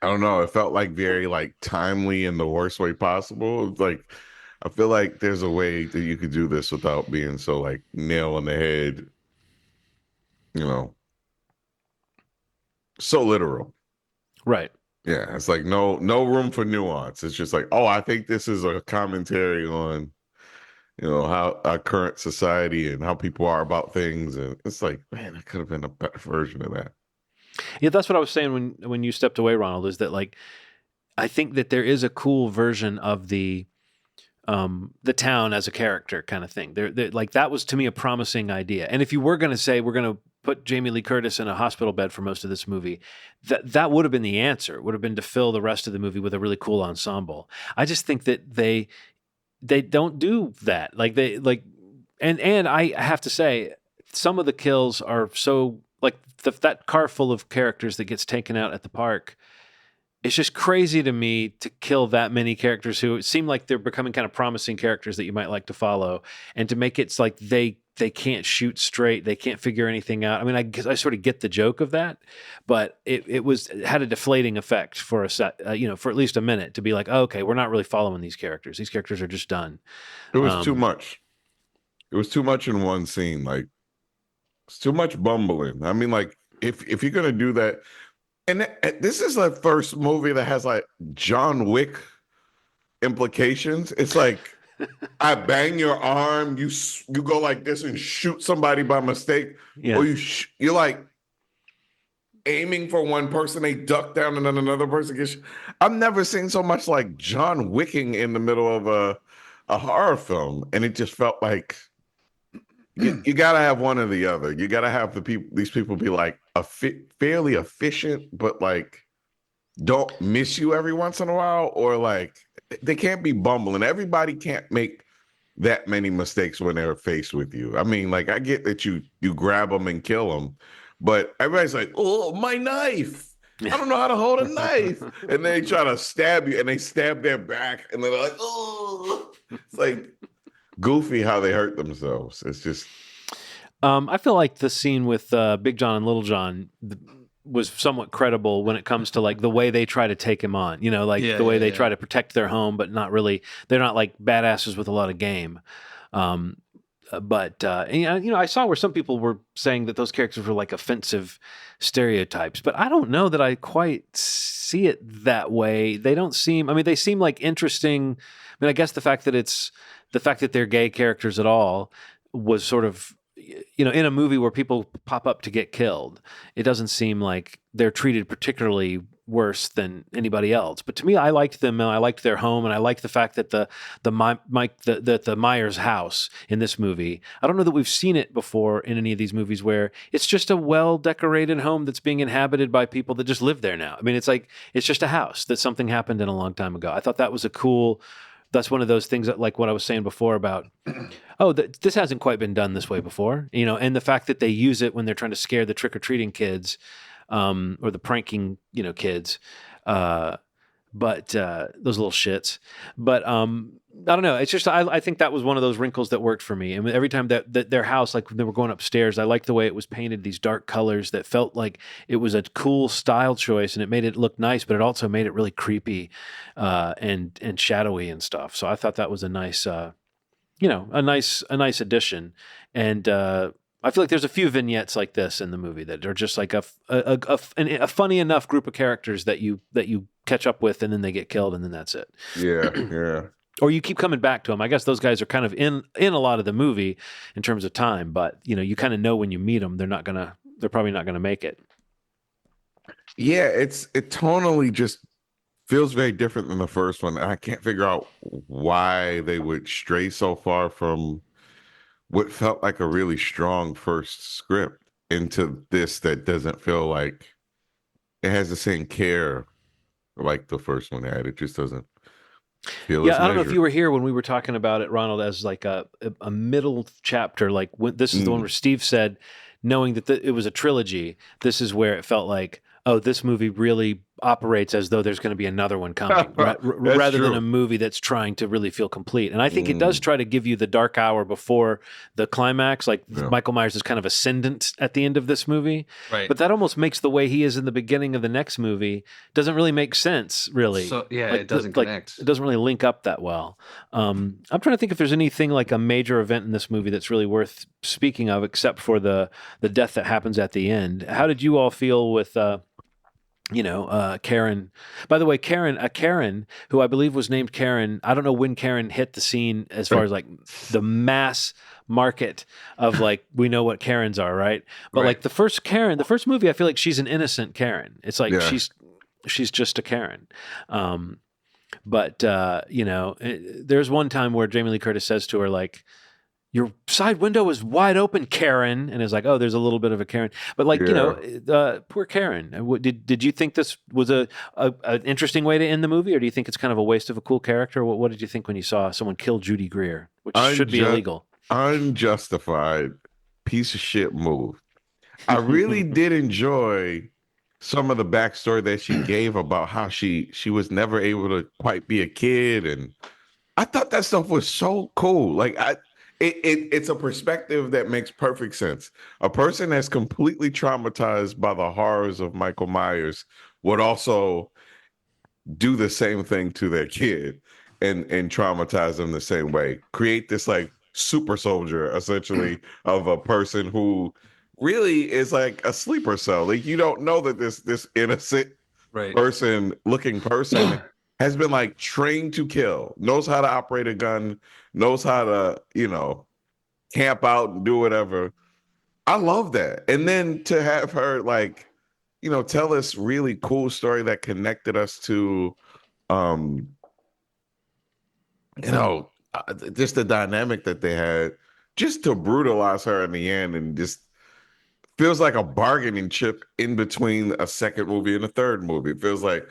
I don't know, it felt like very like timely in the worst way possible. Like, I feel like there's a way that you could do this without being so like nail on the head, so literal. Right. Yeah, it's like no room for nuance. It's just like, I think this is a commentary on, how our current society and how people are about things. And it's like, man, that could have been a better version of that. Yeah, that's what I was saying when you stepped away, Ronald, is that like, I think that there is a cool version of the town as a character kind of thing. Like, that was to me a promising idea. And if you were going to say we're going to put Jamie Lee Curtis in a hospital bed for most of this movie, that would have been the answer. It would have been to fill the rest of the movie with a really cool ensemble. I just think that they don't do that. Like and I have to say, some of the kills are so like that car full of characters that gets taken out at the park. It's just crazy to me to kill that many characters who seem like they're becoming kind of promising characters that you might like to follow, and to make it like they can't shoot straight, they can't figure anything out. I mean, I sort of get the joke of that, but it had a deflating effect for a set, for at least a minute, to be like, okay, we're not really following these characters. These characters are just done. It was too much. It was too much in one scene. Like, it's too much bumbling. I mean, like, if you're gonna do that. And this is the first movie that has like John Wick implications. It's like, I bang your arm, you go like this and shoot somebody by mistake, or you're like aiming for one person, they duck down and then another person gets. I've never seen so much like John Wicking in the middle of a horror film, and it just felt like you gotta have one or the other. You gotta have these people be like fairly efficient, but like don't miss you every once in a while, or like they can't be bumbling. Everybody can't make that many mistakes when they're faced with you. I mean, like, I get that you grab them and kill them, but everybody's like, oh, my knife. I don't know how to hold a knife. And they try to stab you, and they stab their back, and they're like, oh. It's like goofy how they hurt themselves. It's just. I feel like the scene with Big John and Little John was somewhat credible when it comes to like the way they try to take him on, the way they try to protect their home, but not really, they're not like badasses with a lot of game. But I saw where some people were saying that those characters were like offensive stereotypes, but I don't know that I quite see it that way. They don't seem, they seem like interesting. I guess the fact that they're gay characters at all was sort of, in a movie where people pop up to get killed, it doesn't seem like they're treated particularly worse than anybody else. But to me, I liked them, and I liked their home, and I liked the fact that the Myers house in this movie, I don't know that we've seen it before in any of these movies, where it's just a well-decorated home that's being inhabited by people that just live there now. I mean, it's like, it's just a house that something happened in a long time ago. I thought that was that's one of those things that, like what I was saying before about, this hasn't quite been done this way before, and the fact that they use it when they're trying to scare the trick-or-treating kids, or the pranking, kids, but those little shits. But I don't know. It's just, I think that was one of those wrinkles that worked for me. And every time that their house, like when they were going upstairs, I liked the way it was painted, these dark colors that felt like it was a cool style choice, and it made it look nice, but it also made it really creepy, and shadowy and stuff. So I thought that was a nice, a nice addition. And, I feel like there's a few vignettes like this in the movie that are just like a funny enough group of characters that you catch up with, and then they get killed, and then that's it. Yeah. Or you keep coming back to them. I guess those guys are kind of in a lot of the movie in terms of time, but you kind of know when you meet them, they're probably not gonna make it. Yeah, it tonally just feels very different than the first one. I can't figure out why they would stray so far from what felt like a really strong first script into this that doesn't feel like it has the same care like the first one had. It just doesn't feel as I don't know if measured. you were here when we were talking about it, Ronald, as like a middle chapter. Like this is the one where Steve said, knowing that it was a trilogy, this is where it felt like, oh, this movie really operates as though there's going to be another one coming, rather than a movie that's trying to really feel complete. And I think it does try to give you the dark hour before the climax. Like Michael Myers is kind of ascendant at the end of this movie, right? But that almost makes the way he is in the beginning of the next movie doesn't really make sense, really. So yeah, like, it doesn't connect. It doesn't really link up that well. I'm trying to think if there's anything like a major event in this movie that's really worth speaking of, except for the death that happens at the end. How did you all feel with Karen? By the way, Karen, who I believe was named Karen. I don't know when Karen hit the scene as far as like the mass market of like, we know what Karens are, right? But like the first movie, I feel like she's an innocent Karen. It's like she's just a Karen. But there's one time where Jamie Lee Curtis says to her, like, your side window is wide open, Karen. And it's like, oh, there's a little bit of a Karen. But like, poor Karen. Did you think this was an interesting way to end the movie? Or do you think it's kind of a waste of a cool character? What did you think when you saw someone kill Judy Greer, which should be illegal? Unjustified piece of shit move. I really did enjoy some of the backstory that she gave about how she was never able to quite be a kid. And I thought that stuff was so cool. Like it's a perspective that makes perfect sense. A person that's completely traumatized by the horrors of Michael Myers would also do the same thing to their kid and traumatize them the same way. Create this like super soldier, essentially, of a person who really is like a sleeper cell. Like, you don't know that this innocent looking person has been like trained to kill, knows how to operate a gun, knows how to, camp out and do whatever. I love that. And then to have her like, tell this really cool story that connected us to, just the dynamic that they had, just to brutalize her in the end, and just feels like a bargaining chip in between a second movie and a third movie. It feels like,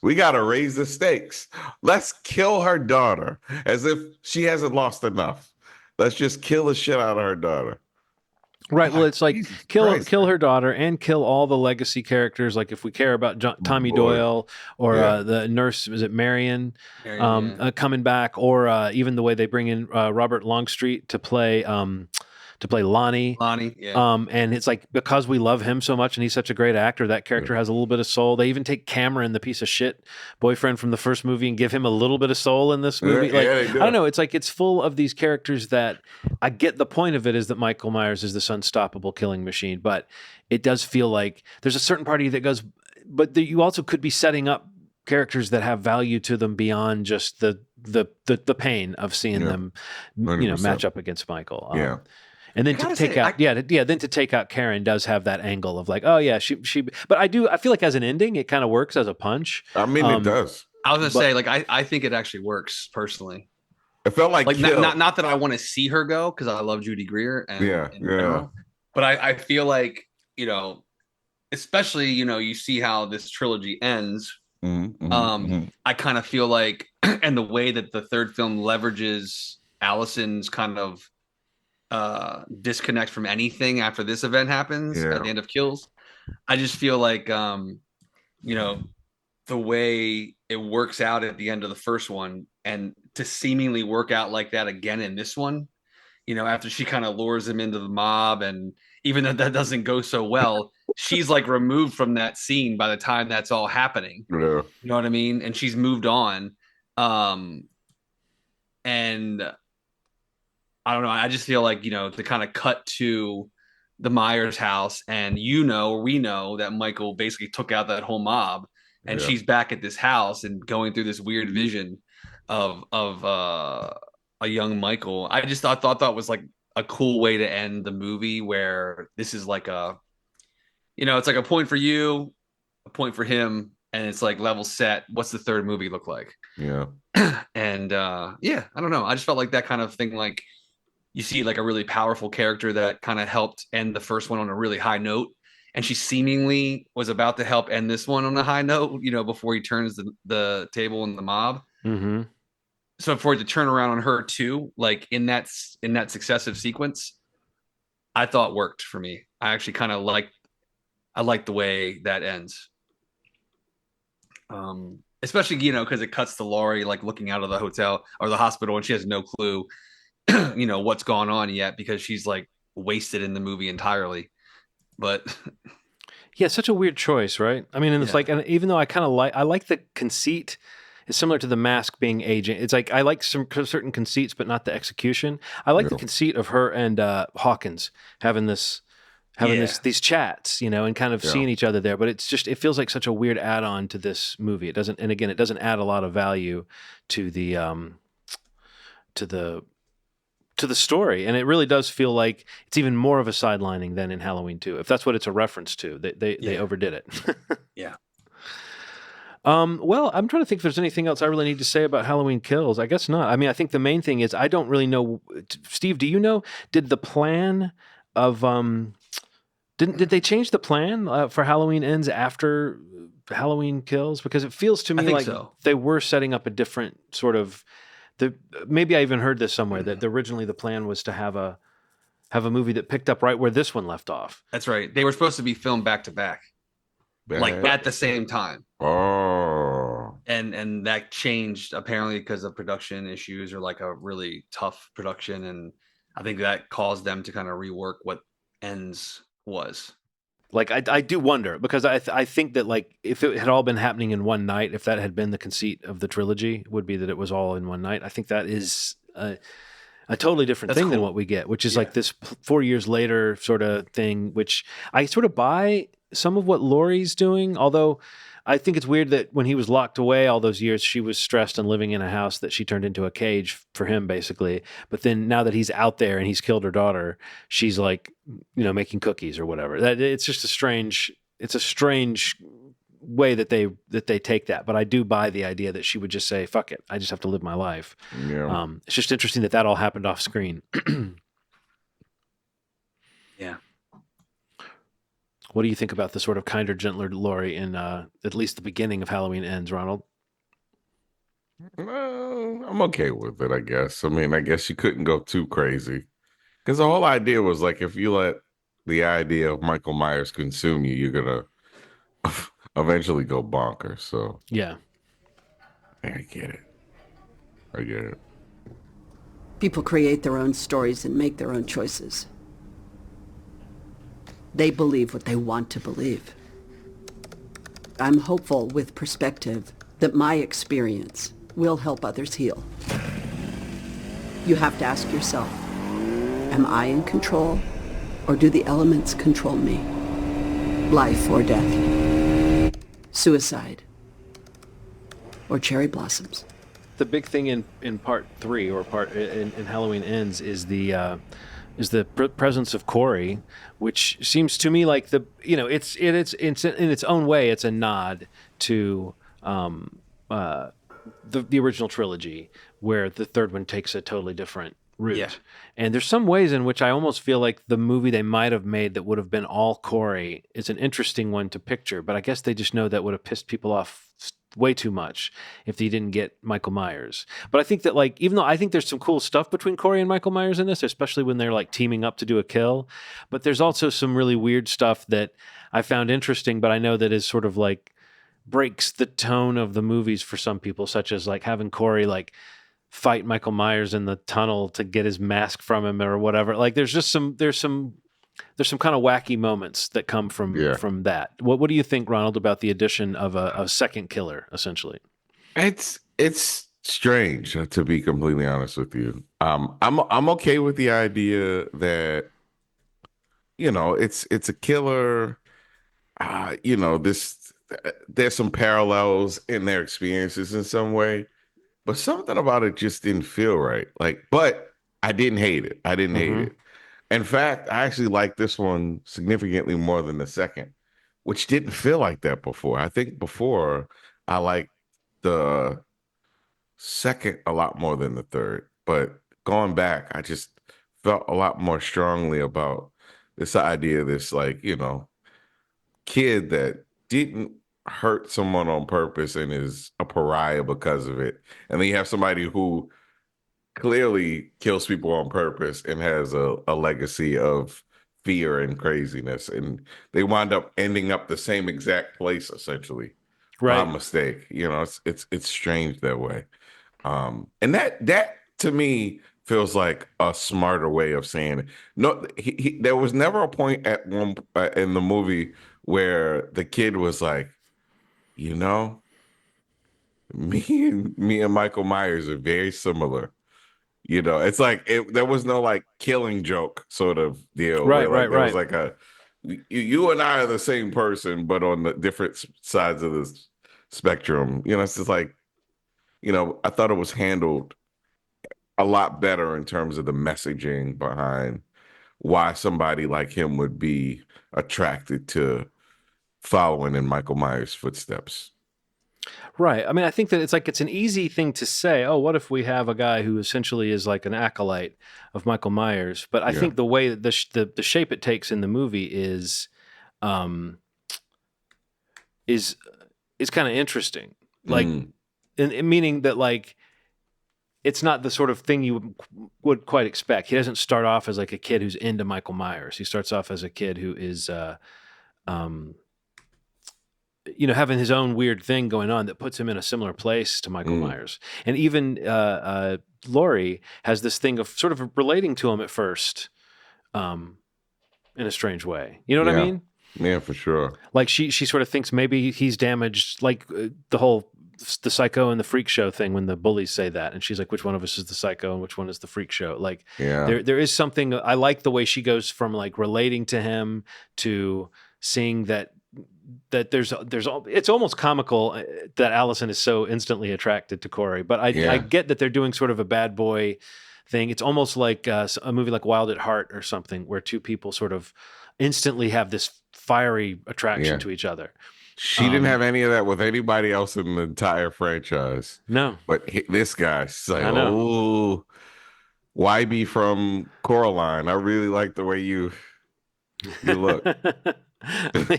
we got to raise the stakes. Let's kill her daughter, as if she hasn't lost enough. Let's just kill the shit out of her daughter. Right. Well, it's like kill her daughter and kill all the legacy characters. Like if we care about Tommy Doyle or the nurse, is it Marion coming back, or even the way they bring in Robert Longstreet to play Lonnie. And it's like, because we love him so much and he's such a great actor, that character has a little bit of soul. They even take Cameron, the piece of shit boyfriend from the first movie, and give him a little bit of soul in this movie. I don't know. It's like, it's full of these characters that I get the point of it is that Michael Myers is this unstoppable killing machine, but it does feel like there's a certain part of you that goes, but you also could be setting up characters that have value to them beyond just the pain of seeing them, match up against Michael. And then to take out, then to take out Karen does have that angle of like, oh yeah, she. But I feel like as an ending, it kind of works as a punch. I mean, it does. I was gonna say, like, I think it actually works personally. It felt like not that I want to see her go because I love Judy Greer and in general, but I feel like, you know, especially, you know, you see how this trilogy ends. I kind of feel like, and the way that the third film leverages Allison's kind of disconnect from anything after this event happens at the end of Kills, I just feel like, you know, the way it works out at the end of the first one and to seemingly work out like that again in this one, you know, after she kind of lures him into the mob, and even though that doesn't go so well, she's like removed from that scene by the time that's all happening. You know what I mean? And she's moved on. And I don't know. I just feel like, you know, to kind of cut to the Myers house, and we know that Michael basically took out that whole mob, and she's back at this house and going through this weird vision of a young Michael. I just thought was like a cool way to end the movie, where this is like it's like a point for you, a point for him, and it's like level set. What's the third movie look like? Yeah. And I don't know. I just felt like that kind of thing, like you see like a really powerful character that kind of helped end the first one on a really high note, and she seemingly was about to help end this one on a high note, you know, before he turns the table in the mob. So for it to turn around on her too, like in that successive sequence, I thought worked for me. I actually kind of liked the way that ends. Especially, you know, because it cuts to Laurie like looking out of the hotel or the hospital, and she has no clue, you know, what's gone on yet, because she's like wasted in the movie entirely. But yeah, such a weird choice, right? I mean, and it's like, and even though I like the conceit. It's similar to The Mask being aging. It's like I like some certain conceits, but not the execution. I like the conceit of her and Hawkins having these chats, you know, and kind of seeing each other there. But it's just, it feels like such a weird add-on to this movie. It doesn't add a lot of value to the story, and it really does feel like it's even more of a sidelining than in Halloween 2, if that's what it's a reference to. They overdid it. Yeah. Well, I'm trying to think if there's anything else I really need to say about Halloween Kills. I guess not. I mean, I think the main thing is I don't really know. Steve, do you know? Did the plan of did they change the plan for Halloween Ends after Halloween Kills? Because it feels to me like they were setting up a different sort of. Maybe I even heard this somewhere that originally the plan was to have a movie that picked up right where this one left off. That's right. They were supposed to be filmed back to back. Like at the same time. Oh. And that changed apparently because of production issues or like a really tough production. And I think that caused them to kind of rework what Ends was. Like, I do wonder, because I think that like if it had all been happening in one night, if that had been the conceit of the trilogy, would be that it was all in one night. I think that is a totally different thing than what we get, which is like this 4 years later sort of thing, which I sort of buy some of what Laurie's doing, although I think it's weird that when he was locked away all those years, she was stressed and living in a house that she turned into a cage for him, basically. But then now that he's out there and he's killed her daughter, she's like, you know, making cookies or whatever. It's just a strange way that they take that. But I do buy the idea that she would just say, fuck it, I just have to live my life. Yeah. It's just interesting that all happened off screen. Yeah. What do you think about the sort of kinder, gentler Laurie in at least the beginning of Halloween Ends, Ronald? I'm okay with it, I guess. I mean, I guess you couldn't go too crazy. Because the whole idea was like, if you let the idea of Michael Myers consume you, you're going to eventually go bonkers. So, yeah. I get it. People create their own stories and make their own choices. They believe what they want to believe. I'm hopeful with perspective that my experience will help others heal. You have to ask yourself, am I in control, or do the elements control me? Life or death? Suicide? Or cherry blossoms? The big thing in part 3 or in Halloween Ends is the is the presence of Corey, which seems to me like it's in its own way, it's a nod to the original trilogy, where the third one takes a totally different route. Yeah. And there's some ways in which I almost feel like the movie they might have made that would have been all Corey is an interesting one to picture, but I guess they just know that would have pissed people off way too much if they didn't get Michael Myers. But I think that, like, even though I think there's some cool stuff between Corey and Michael Myers in this, especially when they're like teaming up to do a kill, but there's also some really weird stuff that I found interesting, but I know that is sort of like breaks the tone of the movies for some people, such as like having Corey like fight Michael Myers in the tunnel to get his mask from him or whatever. Like there's some kind of wacky moments that come from that. What do you think, Ronald, about the addition of a second killer, essentially? It's strange, to be completely honest with you. I'm okay with the idea that, you know, it's a killer. You know, there's some parallels in their experiences in some way, but something about it just didn't feel right. Like, but I didn't hate it. I didn't hate it. In fact, I actually liked this one significantly more than the second, which didn't feel like that before. I think before I liked the second a lot more than the third, but going back, I just felt a lot more strongly about this idea of this, like, you know, kid that didn't hurt someone on purpose and is a pariah because of it. And then you have somebody who clearly kills people on purpose and has a legacy of fear and craziness, and they wind up ending up the same exact place essentially, right? By mistake. You know, it's strange that way. And that to me feels like a smarter way of saying it. No, there was never a point at one in the movie where the kid was like, you know, me and Michael Myers are very similar. You know, it's like there was no like killing joke sort of deal. Right, where, like, right. There was like you and I are the same person, but on the different sides of the spectrum. You know, it's just like, you know, I thought it was handled a lot better in terms of the messaging behind why somebody like him would be attracted to following in Michael Myers' footsteps. Right. I mean, I think that it's an easy thing to say, oh, what if we have a guy who essentially is like an acolyte of Michael Myers? But I think the way that the shape it takes in the movie is kind of interesting. Like, meaning that, like, it's not the sort of thing you would quite expect. He doesn't start off as like a kid who's into Michael Myers. He starts off as a kid who is, you know, having his own weird thing going on that puts him in a similar place to Michael Myers. And even Laurie has this thing of sort of relating to him at first in a strange way. You know what I mean? Yeah, for sure. Like she sort of thinks maybe he's damaged, like the psycho and the freak show thing when the bullies say that. And she's like, which one of us is the psycho and which one is the freak show? Like, there is something, I like the way she goes from like relating to him to seeing that it's almost comical that Allison is so instantly attracted to Corey, but I get that they're doing sort of a bad boy thing. It's almost like a movie like Wild at Heart or something, where two people sort of instantly have this fiery attraction to each other. She didn't have any of that with anybody else in the entire franchise. No, but this guy's like, oh, YB from Coraline. I really like the way you look.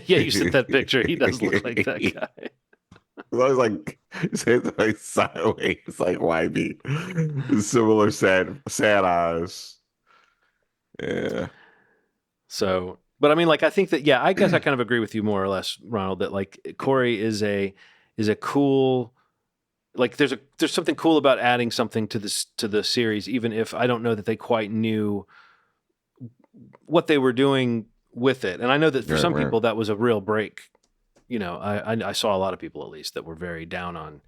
Yeah, you sent that picture. He does look like that guy. I was like, it's like sideways, like YB. Similar sad eyes. Yeah. So, but I mean, like, I think that, I guess I kind of agree with you more or less, Ronald, that like Corey is a cool, like there's something cool about adding something to the series, even if I don't know that they quite knew what they were doing with it. And I know that for some people that was a real break. You know, I saw a lot of people, at least, that were very down on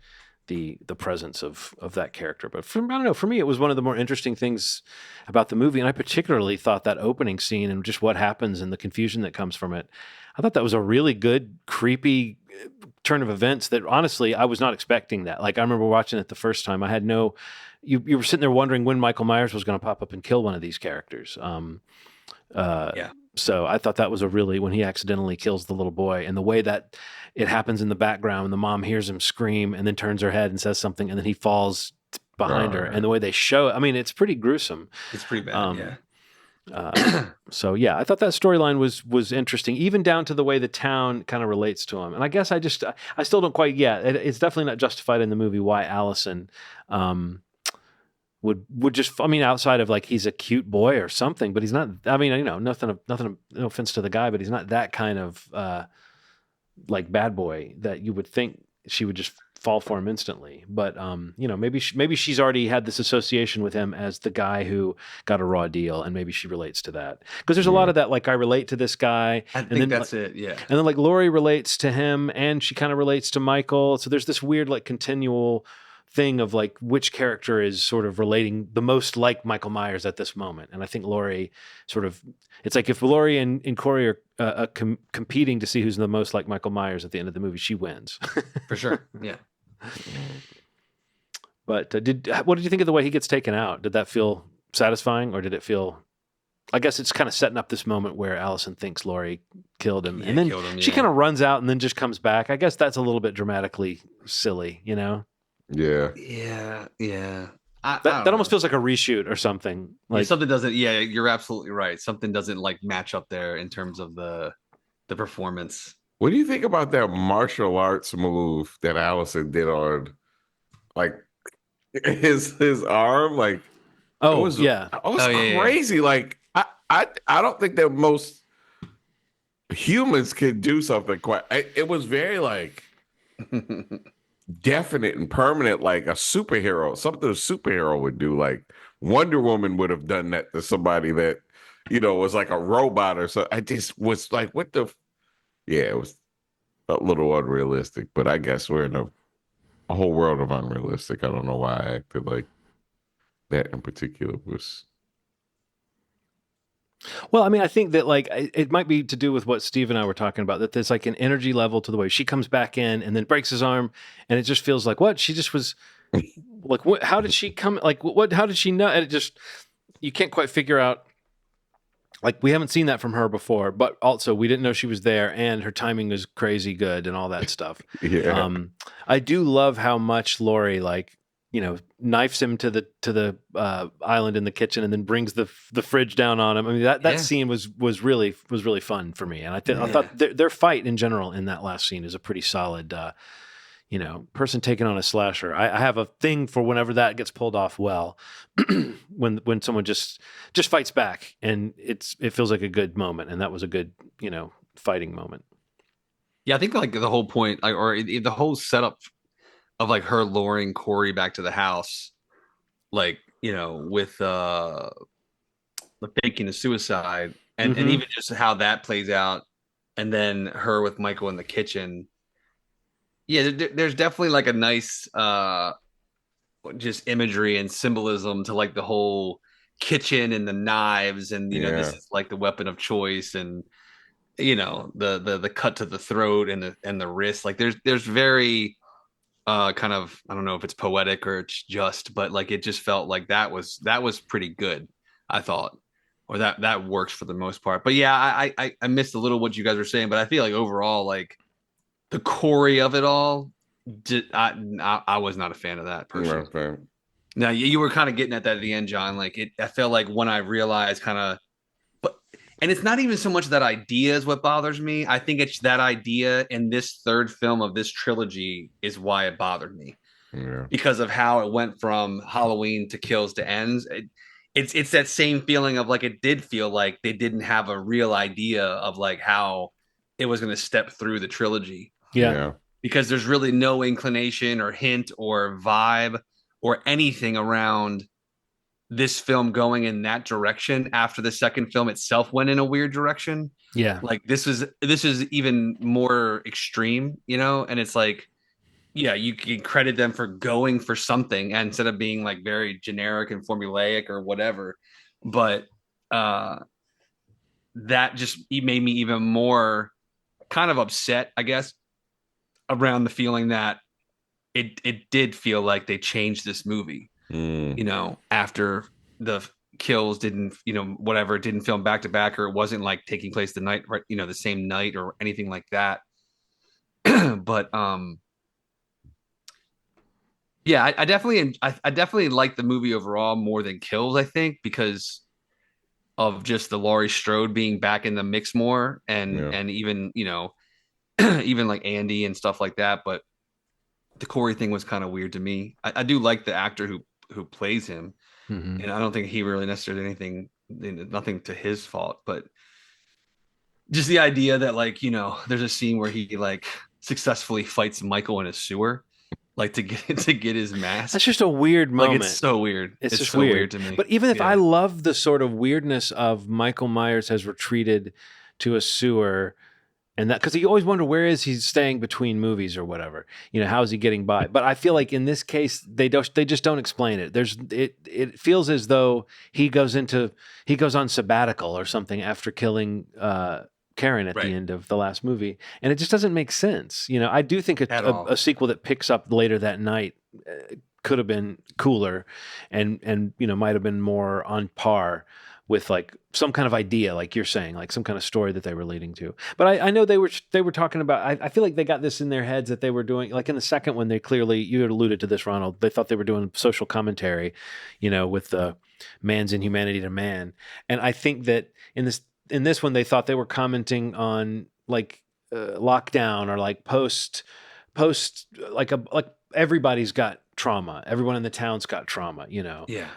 the presence of that character. But I don't know, for me, it was one of the more interesting things about the movie. And I particularly thought that opening scene and just what happens and the confusion that comes from it, I thought that was a really good, creepy, turn of events that honestly I was not expecting that. Like I remember watching it the first time. I had no. You were sitting there wondering when Michael Myers was going to pop up and kill one of these characters. So I thought that was when he accidentally kills the little boy, and the way that it happens in the background, and the mom hears him scream and then turns her head and says something, and then he falls behind her, and the way they show it, I mean, it's pretty gruesome. It's pretty bad. So yeah, I thought that storyline was interesting, even down to the way the town kind of relates to him. And I guess I still don't quite get it. It's definitely not justified in the movie why Allison would just, I mean, outside of like he's a cute boy or something, but he's not. I mean, you know, nothing. No offense to the guy, but he's not that kind of like bad boy that you would think she would just fall for him instantly. But you know, maybe she's already had this association with him as the guy who got a raw deal, and maybe she relates to that because there's a lot of that. Like I relate to this guy. I think that's it. Yeah. And then like Laurie relates to him, and she kind of relates to Michael. So there's this weird like continual thing of like which character is sort of relating the most like Michael Myers at this moment. And I think Laurie sort of, it's like if Laurie and Corey are competing to see who's the most like Michael Myers at the end of the movie, she wins. For sure. Yeah. But what did you think of the way he gets taken out? Did that feel satisfying, or did it feel, I guess it's kind of setting up this moment where Allison thinks Laurie killed him, and then she kind of runs out and then just comes back. I guess that's a little bit dramatically silly, you know? Yeah. That almost feels like a reshoot or something. Like something doesn't. Yeah, you're absolutely right. Something doesn't like match up there in terms of the performance. What do you think about that martial arts move that Allison did on, like, his arm? Like, it was crazy. Yeah. Like, I don't think that most humans can do something quite. It was very like. Definite and permanent, like a superhero, something a superhero would do. Like Wonder Woman would have done that to somebody that, you know, was like a robot or so. I just was like, what the? Yeah, it was a little unrealistic, but I guess we're in a whole world of unrealistic. I don't know why I acted like that in particular was. Well, I mean, I think that like it might be to do with what Steve and I were talking about, that there's like an energy level to the way she comes back in and then breaks his arm, and it just feels like what she just was like. What? How did she come? Like what? How did she know? And it just, you can't quite figure out. Like we haven't seen that from her before, but also we didn't know she was there, and her timing was crazy good and all that stuff. Yeah. I do love how much Laurie like, you know, knifes him to the island in the kitchen and then brings the fridge down on him. I mean, that scene was really fun for me. And I thought their fight in general in that last scene is a pretty solid, you know, person taking on a slasher. I have a thing for whenever that gets pulled off well, when someone just fights back, and it feels like a good moment. And that was a good, you know, fighting moment. Yeah. I think like the whole point, like, or the whole setup of like her luring Corey back to the house, like, you know, with the faking the suicide, and even just how that plays out, and then her with Michael in the kitchen. Yeah, there's definitely like a nice just imagery and symbolism to like the whole kitchen and the knives, and you know, this is like the weapon of choice, and you know, the cut to the throat and the wrist. Like there's very kind of, I don't know if it's poetic or it's just, but like it just felt like that was pretty good, I thought, or that works for the most part. But yeah, I missed a little what you guys were saying, but I feel like overall, like the Corey of it all, I was not a fan of that personally. Right. Now you were kind of getting at that at the end, John. Like I felt like when I realized kind of, and it's not even so much that idea is what bothers me. I think it's that idea in this third film of this trilogy is why it bothered me. Yeah. Because of how it went from Halloween to Kills to Ends. It's that same feeling of like, it did feel like they didn't have a real idea of like how it was going to step through the trilogy. Yeah. Because there's really no inclination or hint or vibe or anything around this film going in that direction after the second film itself went in a weird direction. Yeah. Like this is even more extreme, you know? And it's like, yeah, you can credit them for going for something instead of being like very generic and formulaic or whatever. But that just made me even more kind of upset, I guess, around the feeling that it did feel like they changed this movie. You know, after the kills didn't, you know, whatever, it didn't film back to back, or it wasn't like taking place the night, right, you know, the same night or anything like that. But yeah, I definitely like the movie overall more than Kills, I think, because of just the Laurie Strode being back in the mix more, and even, you know, even like Andy and stuff like that. But the Corey thing was kind of weird to me. I do like the actor who plays him, and I don't think he really necessarily nothing to his fault, but just the idea that, like, you know, there's a scene where he like successfully fights Michael in a sewer, like to get his mask. That's just a weird moment. Like, it's so weird. It's just so weird to me. But even if I love the sort of weirdness of Michael Myers has retreated to a sewer, and that, because you always wonder where is he staying between movies or whatever, you know, how is he getting by? But I feel like in this case they just don't explain it. It feels as though he goes on sabbatical or something after killing Karen at the end of the last movie, and it just doesn't make sense. You know, I do think a sequel that picks up later that night could have been cooler, and you know, might have been more on par with like some kind of idea, like you're saying, like some kind of story that they were leading to. But I know they were talking about. I feel like they got this in their heads that they were doing, like in the second one, they clearly, you had alluded to this, Ronald. They thought they were doing social commentary, you know, with the man's inhumanity to man, and I think that in this one, they thought they were commenting on like lockdown, or like post like everybody's got trauma. Everyone in the town's got trauma, you know? Yeah.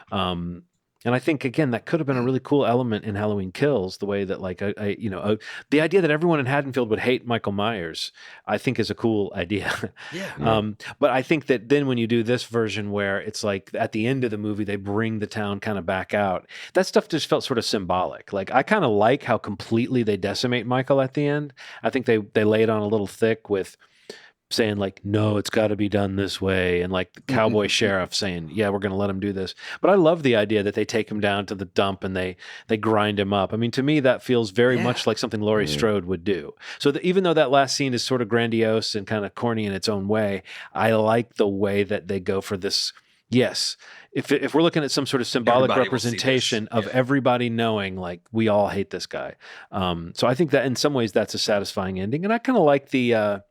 And I think, again, that could have been a really cool element in Halloween Kills, the way that like, the idea that everyone in Haddonfield would hate Michael Myers, I think is a cool idea. Yeah. But I think that then when you do this version where it's like at the end of the movie, they bring the town kind of back out, that stuff just felt sort of symbolic. Like, I kind of like how completely they decimate Michael at the end. I think they lay it on a little thick with saying like, no, it's got to be done this way, and like the cowboy sheriff saying, yeah, we're going to let him do this. But I love the idea that they take him down to the dump and they grind him up. I mean, to me, that feels very much like something Laurie Strode would do. So even though that last scene is sort of grandiose and kind of corny in its own way, I like the way that they go for this. Yes, if we're looking at some sort of symbolic representation of everybody knowing, like, we all hate this guy. So I think that in some ways that's a satisfying ending. And I kind of like the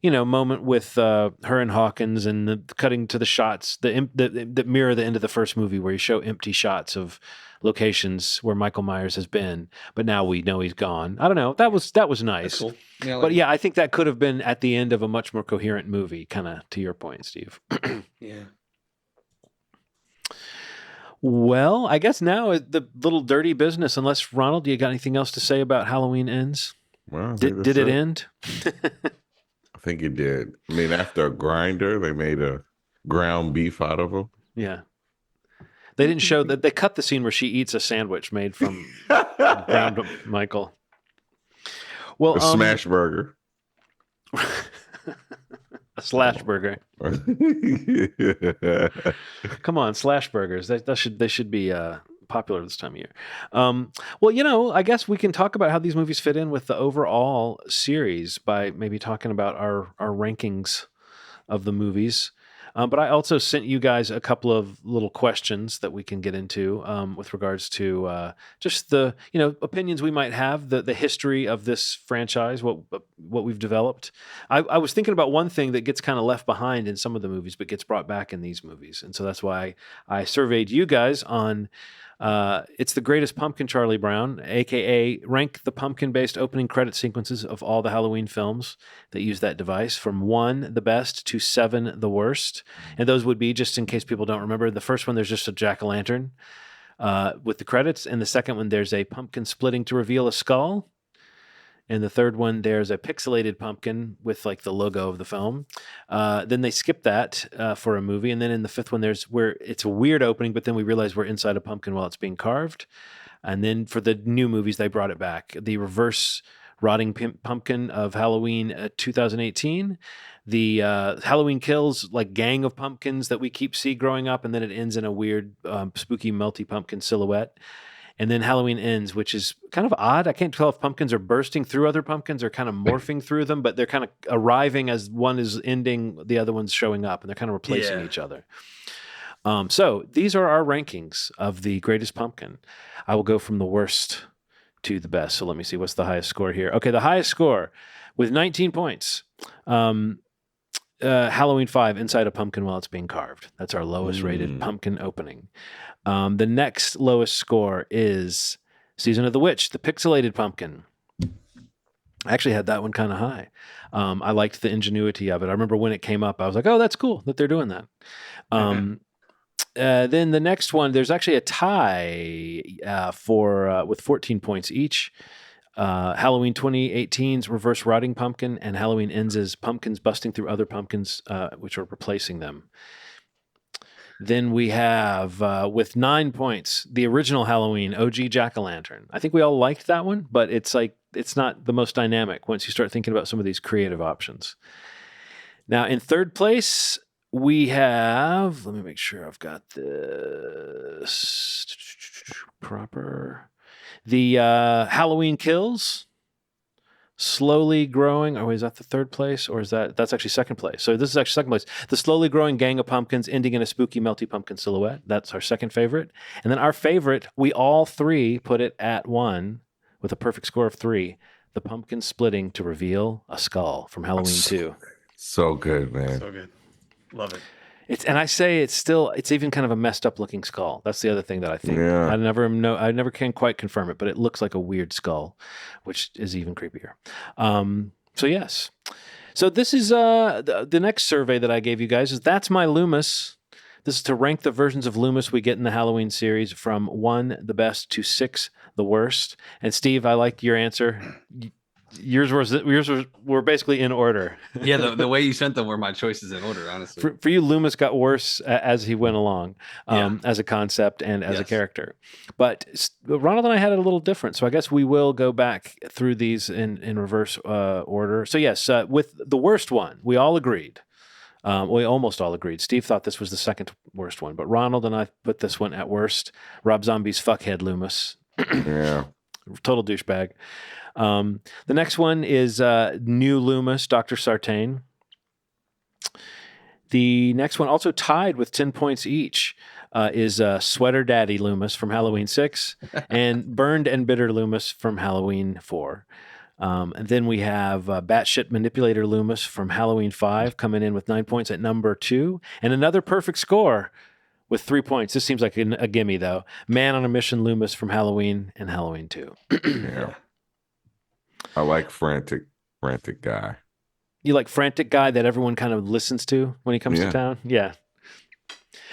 moment with her and Hawkins, and the cutting to the shots that mirror the end of the first movie, where you show empty shots of locations where Michael Myers has been, but now we know he's gone. I don't know. That was nice. That's cool. Yeah, but I think that could have been at the end of a much more coherent movie, kind of to your point, Steve. Yeah. Well, I guess now the little dirty business, unless, Ronald, do you got anything else to say about Halloween Ends? Well, did it end? I think it did. I mean, after a grinder, they made a ground beef out of him. Yeah. They didn't show that. They cut the scene where she eats a sandwich made from ground Michael. Well, a smash burger. A slash burger. Come on, slash burgers. They should be popular this time of year. Well, I guess we can talk about how these movies fit in with the overall series by maybe talking about our rankings of the movies. But I also sent you guys a couple of little questions that we can get into with regards to just the opinions we might have, the history of this franchise, what we've developed. I was thinking about one thing that gets kind of left behind in some of the movies, but gets brought back in these movies, and so that's why I surveyed you guys on. It's the Greatest Pumpkin, Charlie Brown, aka rank the pumpkin-based opening credit sequences of all the Halloween films that use that device, from 1, the best, to 7, the worst. And those would be, just in case people don't remember, the first one, there's just a jack-o'-lantern with the credits. And the second one, there's a pumpkin splitting to reveal a skull. And the third one, there's a pixelated pumpkin with like the logo of the film. Then they skip that for a movie. And then in the fifth one, there's where it's a weird opening, but then we realize we're inside a pumpkin while it's being carved. And then for the new movies, they brought it back. The reverse rotting pumpkin of Halloween 2018. The Halloween Kills, like gang of pumpkins that we see growing up. And then it ends in a weird spooky melty pumpkin silhouette. And then Halloween Ends, which is kind of odd. I can't tell if pumpkins are bursting through other pumpkins or kind of morphing through them, but they're kind of arriving as one is ending, the other one's showing up, and they're kind of replacing each other. So these are our rankings of the greatest pumpkin. I will go from the worst to the best. So let me see, what's the highest score here? Okay, the highest score with 19 points. Halloween 5, Inside a Pumpkin While It's Being Carved. That's our lowest rated pumpkin opening. The next lowest score is Season of the Witch, the pixelated pumpkin. I actually had that one kind of high. I liked the ingenuity of it. I remember when it came up, I was like, oh, that's cool that they're doing that. Then the next one, there's actually a tie with 14 points each. Halloween 2018's Reverse Rotting Pumpkin, and Halloween Ends' Pumpkins Busting Through Other Pumpkins, which are replacing them. Then we have, with 9 points, the original Halloween, OG Jack-O-Lantern. I think we all liked that one, but it's not the most dynamic once you start thinking about some of these creative options. Now, in third place, we have, let me make sure I've got this proper. The Halloween Kills, slowly growing. Oh, is that the third place? Or that's actually second place. So this is actually second place. The slowly growing gang of pumpkins ending in a spooky, melty pumpkin silhouette. That's our second favorite. And then our favorite, we all three put it at 1 with a perfect score of 3. The pumpkin splitting to reveal a skull from Halloween 2. So good, man. So good. Love it. It's even kind of a messed up looking skull. That's the other thing that I think. Yeah. I never can quite confirm it, but it looks like a weird skull, which is even creepier. So yes. So this is the next survey that I gave you guys is That's My Loomis. This is to rank the versions of Loomis we get in the Halloween series from 1, the best, to 6, the worst. And Steve, I like your answer. Yours were basically in order. Yeah, the way you sent them were my choices in order, honestly. For you, Loomis got worse as he went along, as a concept and as a character. But Ronald and I had it a little different, so I guess we will go back through these in reverse order. So yes, with the worst one, we all agreed. We almost all agreed. Steve thought this was the second worst one, but Ronald and I put this one at worst. Rob Zombie's fuckhead Loomis. Yeah. Total douchebag. The next one is New Loomis, Dr. Sartain. The next one, also tied with 10 points each, is Sweater Daddy Loomis from Halloween 6 and Burned and Bitter Loomis from Halloween 4. And then we have Batshit Manipulator Loomis from Halloween 5 coming in with 9 points at number 2. And another perfect score with 3 points. This seems like a gimme, though. Man on a Mission Loomis from Halloween and Halloween 2. Yeah. I like Frantic Guy. You like Frantic Guy that everyone kind of listens to when he comes to town? Yeah.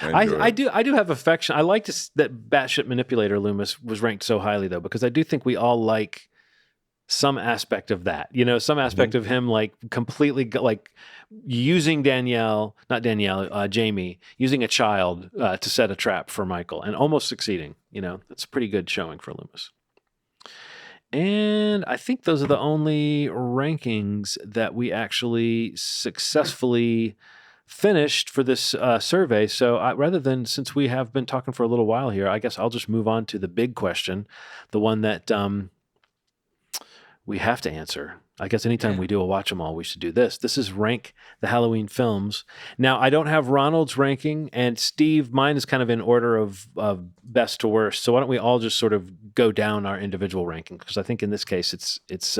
I do have affection. I like that Batshit Manipulator Loomis was ranked so highly, though, because I do think we all like some aspect of that. Some aspect of him like completely like using Jamie, using a child to set a trap for Michael and almost succeeding. That's a pretty good showing for Loomis. And I think those are the only rankings that we actually successfully finished for this survey. So since we have been talking for a little while here, I guess I'll just move on to the big question, the one that we have to answer. I guess anytime we do a watch 'em all, we should do this. This is rank the Halloween films. Now, I don't have Ronald's ranking, and Steve, mine is kind of in order of best to worst. So why don't we all just sort of go down our individual ranking? Because I think in this case, it's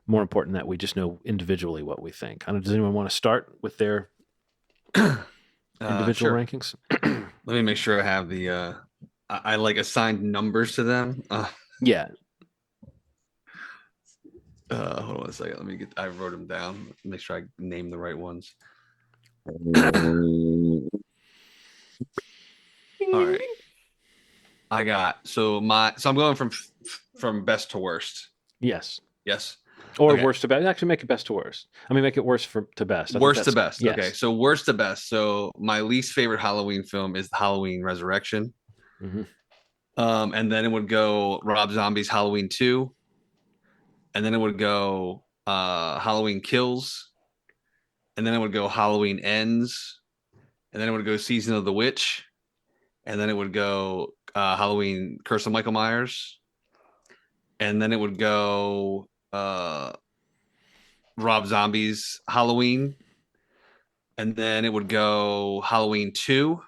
more important that we just know individually what we think. I don't know, does anyone want to start with their individual rankings? Let me make sure I have the I like assigned numbers to them. Yeah. Hold on a second. I wrote them down. Make sure I name the right ones. All right. I got so I'm going from best to worst. Yes. Or worst to best. Actually, make it best to worst. Make it worst to best. Worst to best. Yes. Okay. So worst to best. So my least favorite Halloween film is Halloween Resurrection. Mm-hmm. And then it would go Rob Zombie's Halloween 2. And then it would go Halloween Kills. And then it would go Halloween Ends. And then it would go Season of the Witch. and then it would go Halloween Curse of Michael Myers, and then it would go Rob Zombie's Halloween, and then it would go Halloween 2,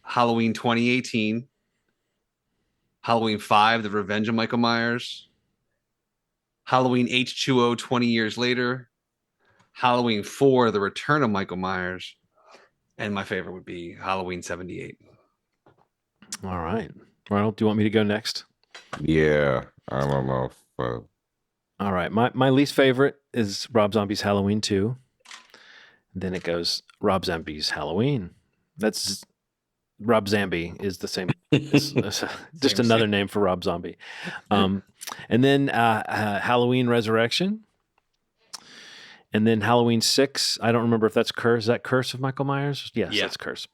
Halloween 2018, Halloween 5, The Revenge of Michael Myers, Halloween H2O 20 years later, Halloween 4, The Return of Michael Myers, and my favorite would be Halloween 78. All right. Ronald, do you want me to go next? Yeah, I don't know. All right. My least favorite is Rob Zombie's Halloween 2. Then it goes Rob Zombie's Halloween. That's Rob Zombie is the same. Just another name for Rob Zombie. And then Halloween Resurrection. And then Halloween 6. I don't remember if that's Curse. Is that Curse of Michael Myers? Yes, that's Curse.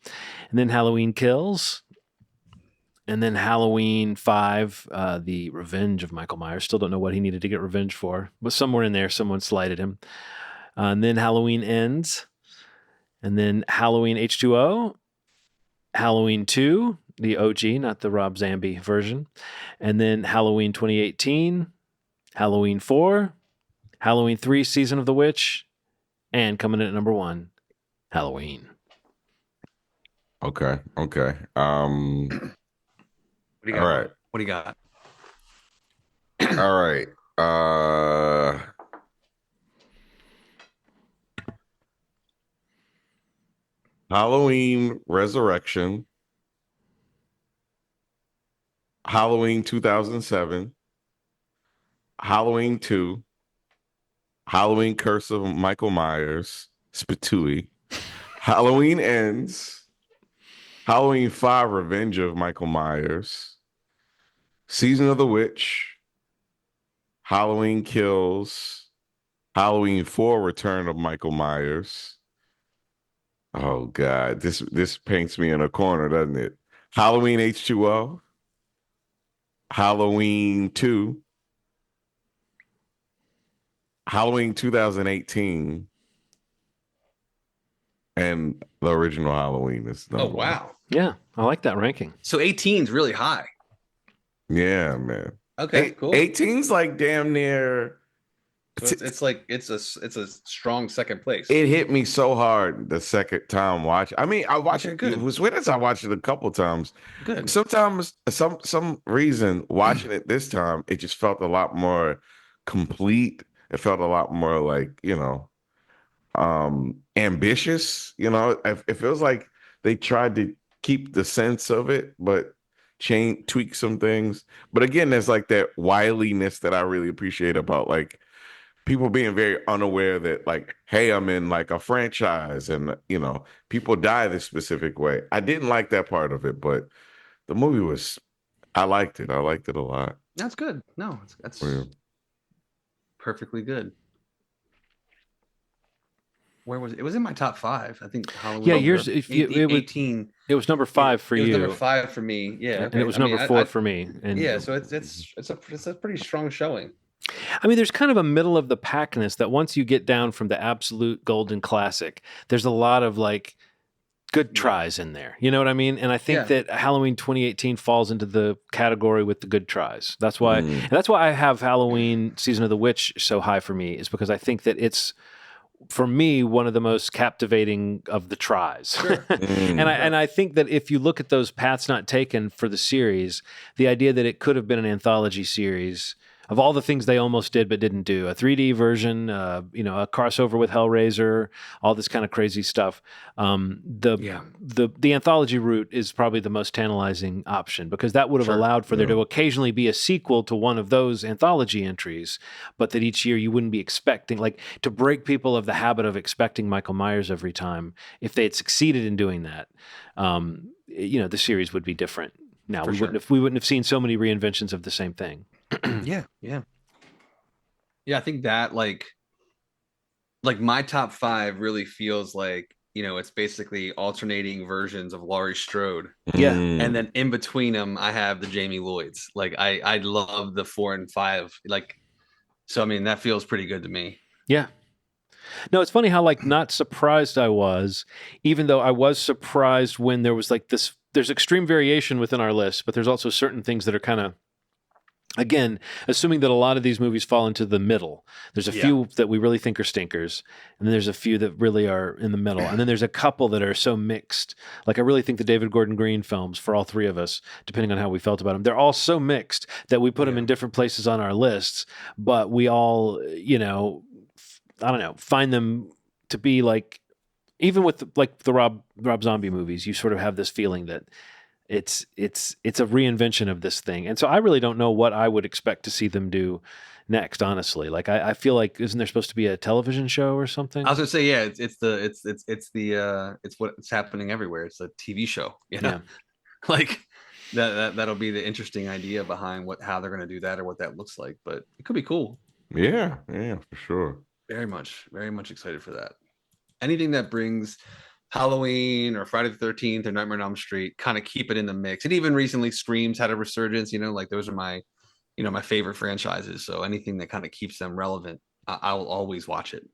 And then Halloween Kills. And then Halloween 5, The Revenge of Michael Myers. Still don't know what he needed to get revenge for. But somewhere in there, someone slighted him. And then Halloween Ends. And then Halloween H2O. Halloween 2, the OG, not the Rob Zombie version. And then Halloween 2018. Halloween 4. Halloween 3, Season of the Witch. And coming in at number 1, Halloween. Okay. What do you got? All right. What do you got? All right. Halloween Resurrection, Halloween 2007, Halloween 2, Halloween Curse of Michael Myers, Spitui, Halloween Ends, Halloween 5, Revenge of Michael Myers, Season of the Witch, Halloween Kills, Halloween 4, Return of Michael Myers. Oh God, this paints me in a corner, doesn't it? Halloween H2O, Halloween 2, Halloween 2018, and the original Halloween is number one. Wow. Yeah, I like that ranking. So 18 is really high. Yeah, man. Okay, cool. 18's like damn near. So it's like it's a strong second place. It hit me so hard the second time watch. I mean, I watched it. Good. It was weird as I watched it a couple times. Good. Sometimes, some reason watching it this time, it just felt a lot more complete. It felt a lot more like ambitious. It feels like they tried to keep the sense of it, but tweak some things. But again, there's like that wiliness that I really appreciate about like people being very unaware that like, hey, I'm in like a franchise and people die this specific way. I didn't like that part of it, but the movie I liked it. I liked it a lot. That's good. No, that's perfectly good. Where was it? It was in my top 5. I think Halloween. Yeah, yours. 18. It was number 5 for you. It was number 5 for me. Yeah, okay. And it was number 4 for me. And yeah, so it's a pretty strong showing. I mean, there's kind of a middle of the packness that once you get down from the absolute golden classic, there's a lot of like good tries in there. You know what I mean? And I think that Halloween 2018 falls into the category with the good tries. That's why, and that's why I have Halloween Season of the Witch so high for me, is because I think that it's, for me, one of the most captivating of the tries. Sure. And I think that if you look at those paths not taken for the series, the idea that it could have been an anthology series of all the things they almost did but didn't do, a 3D version, a crossover with Hellraiser, all this kind of crazy stuff. The anthology route is probably the most tantalizing option, because that would have allowed for there to occasionally be a sequel to one of those anthology entries, but that each year you wouldn't be expecting, like, to break people of the habit of expecting Michael Myers every time. If they had succeeded in doing that, the series would be different. Now we wouldn't have seen so many reinventions of the same thing. Yeah. I think that like my top 5 really feels like, it's basically alternating versions of Laurie Strode. Yeah. And then in between them, I have the Jamie Lloyds. Like I love the 4 and 5. Like, so I mean, that feels pretty good to me. Yeah. No, it's funny how like not surprised I was, even though I was surprised when there was like this. There's extreme variation within our list, but there's also certain things that are kind of, again, assuming that a lot of these movies fall into the middle. There's a few that we really think are stinkers, and then there's a few that really are in the middle, and then there's a couple that are so mixed. Like I really think the David Gordon Green films, for all three of us, depending on how we felt about them, they're all so mixed that we put them in different places on our lists, but we all, I don't know, find them to be like, even with the Rob Zombie movies, you sort of have this feeling that it's a reinvention of this thing. And so I really don't know what I would expect to see them do next, honestly. Like I feel like, isn't there supposed to be a television show or something? I was gonna say, yeah, it's what's happening everywhere. It's a TV show, like that'll be the interesting idea behind how they're gonna do that or what that looks like. But it could be cool. Yeah, for sure. Very much excited for that. Anything that brings Halloween or Friday the 13th or Nightmare on Elm Street, kind of keep it in the mix. And even recently, Scream's had a resurgence. Like those are my favorite franchises. So anything that kind of keeps them relevant, I will always watch it.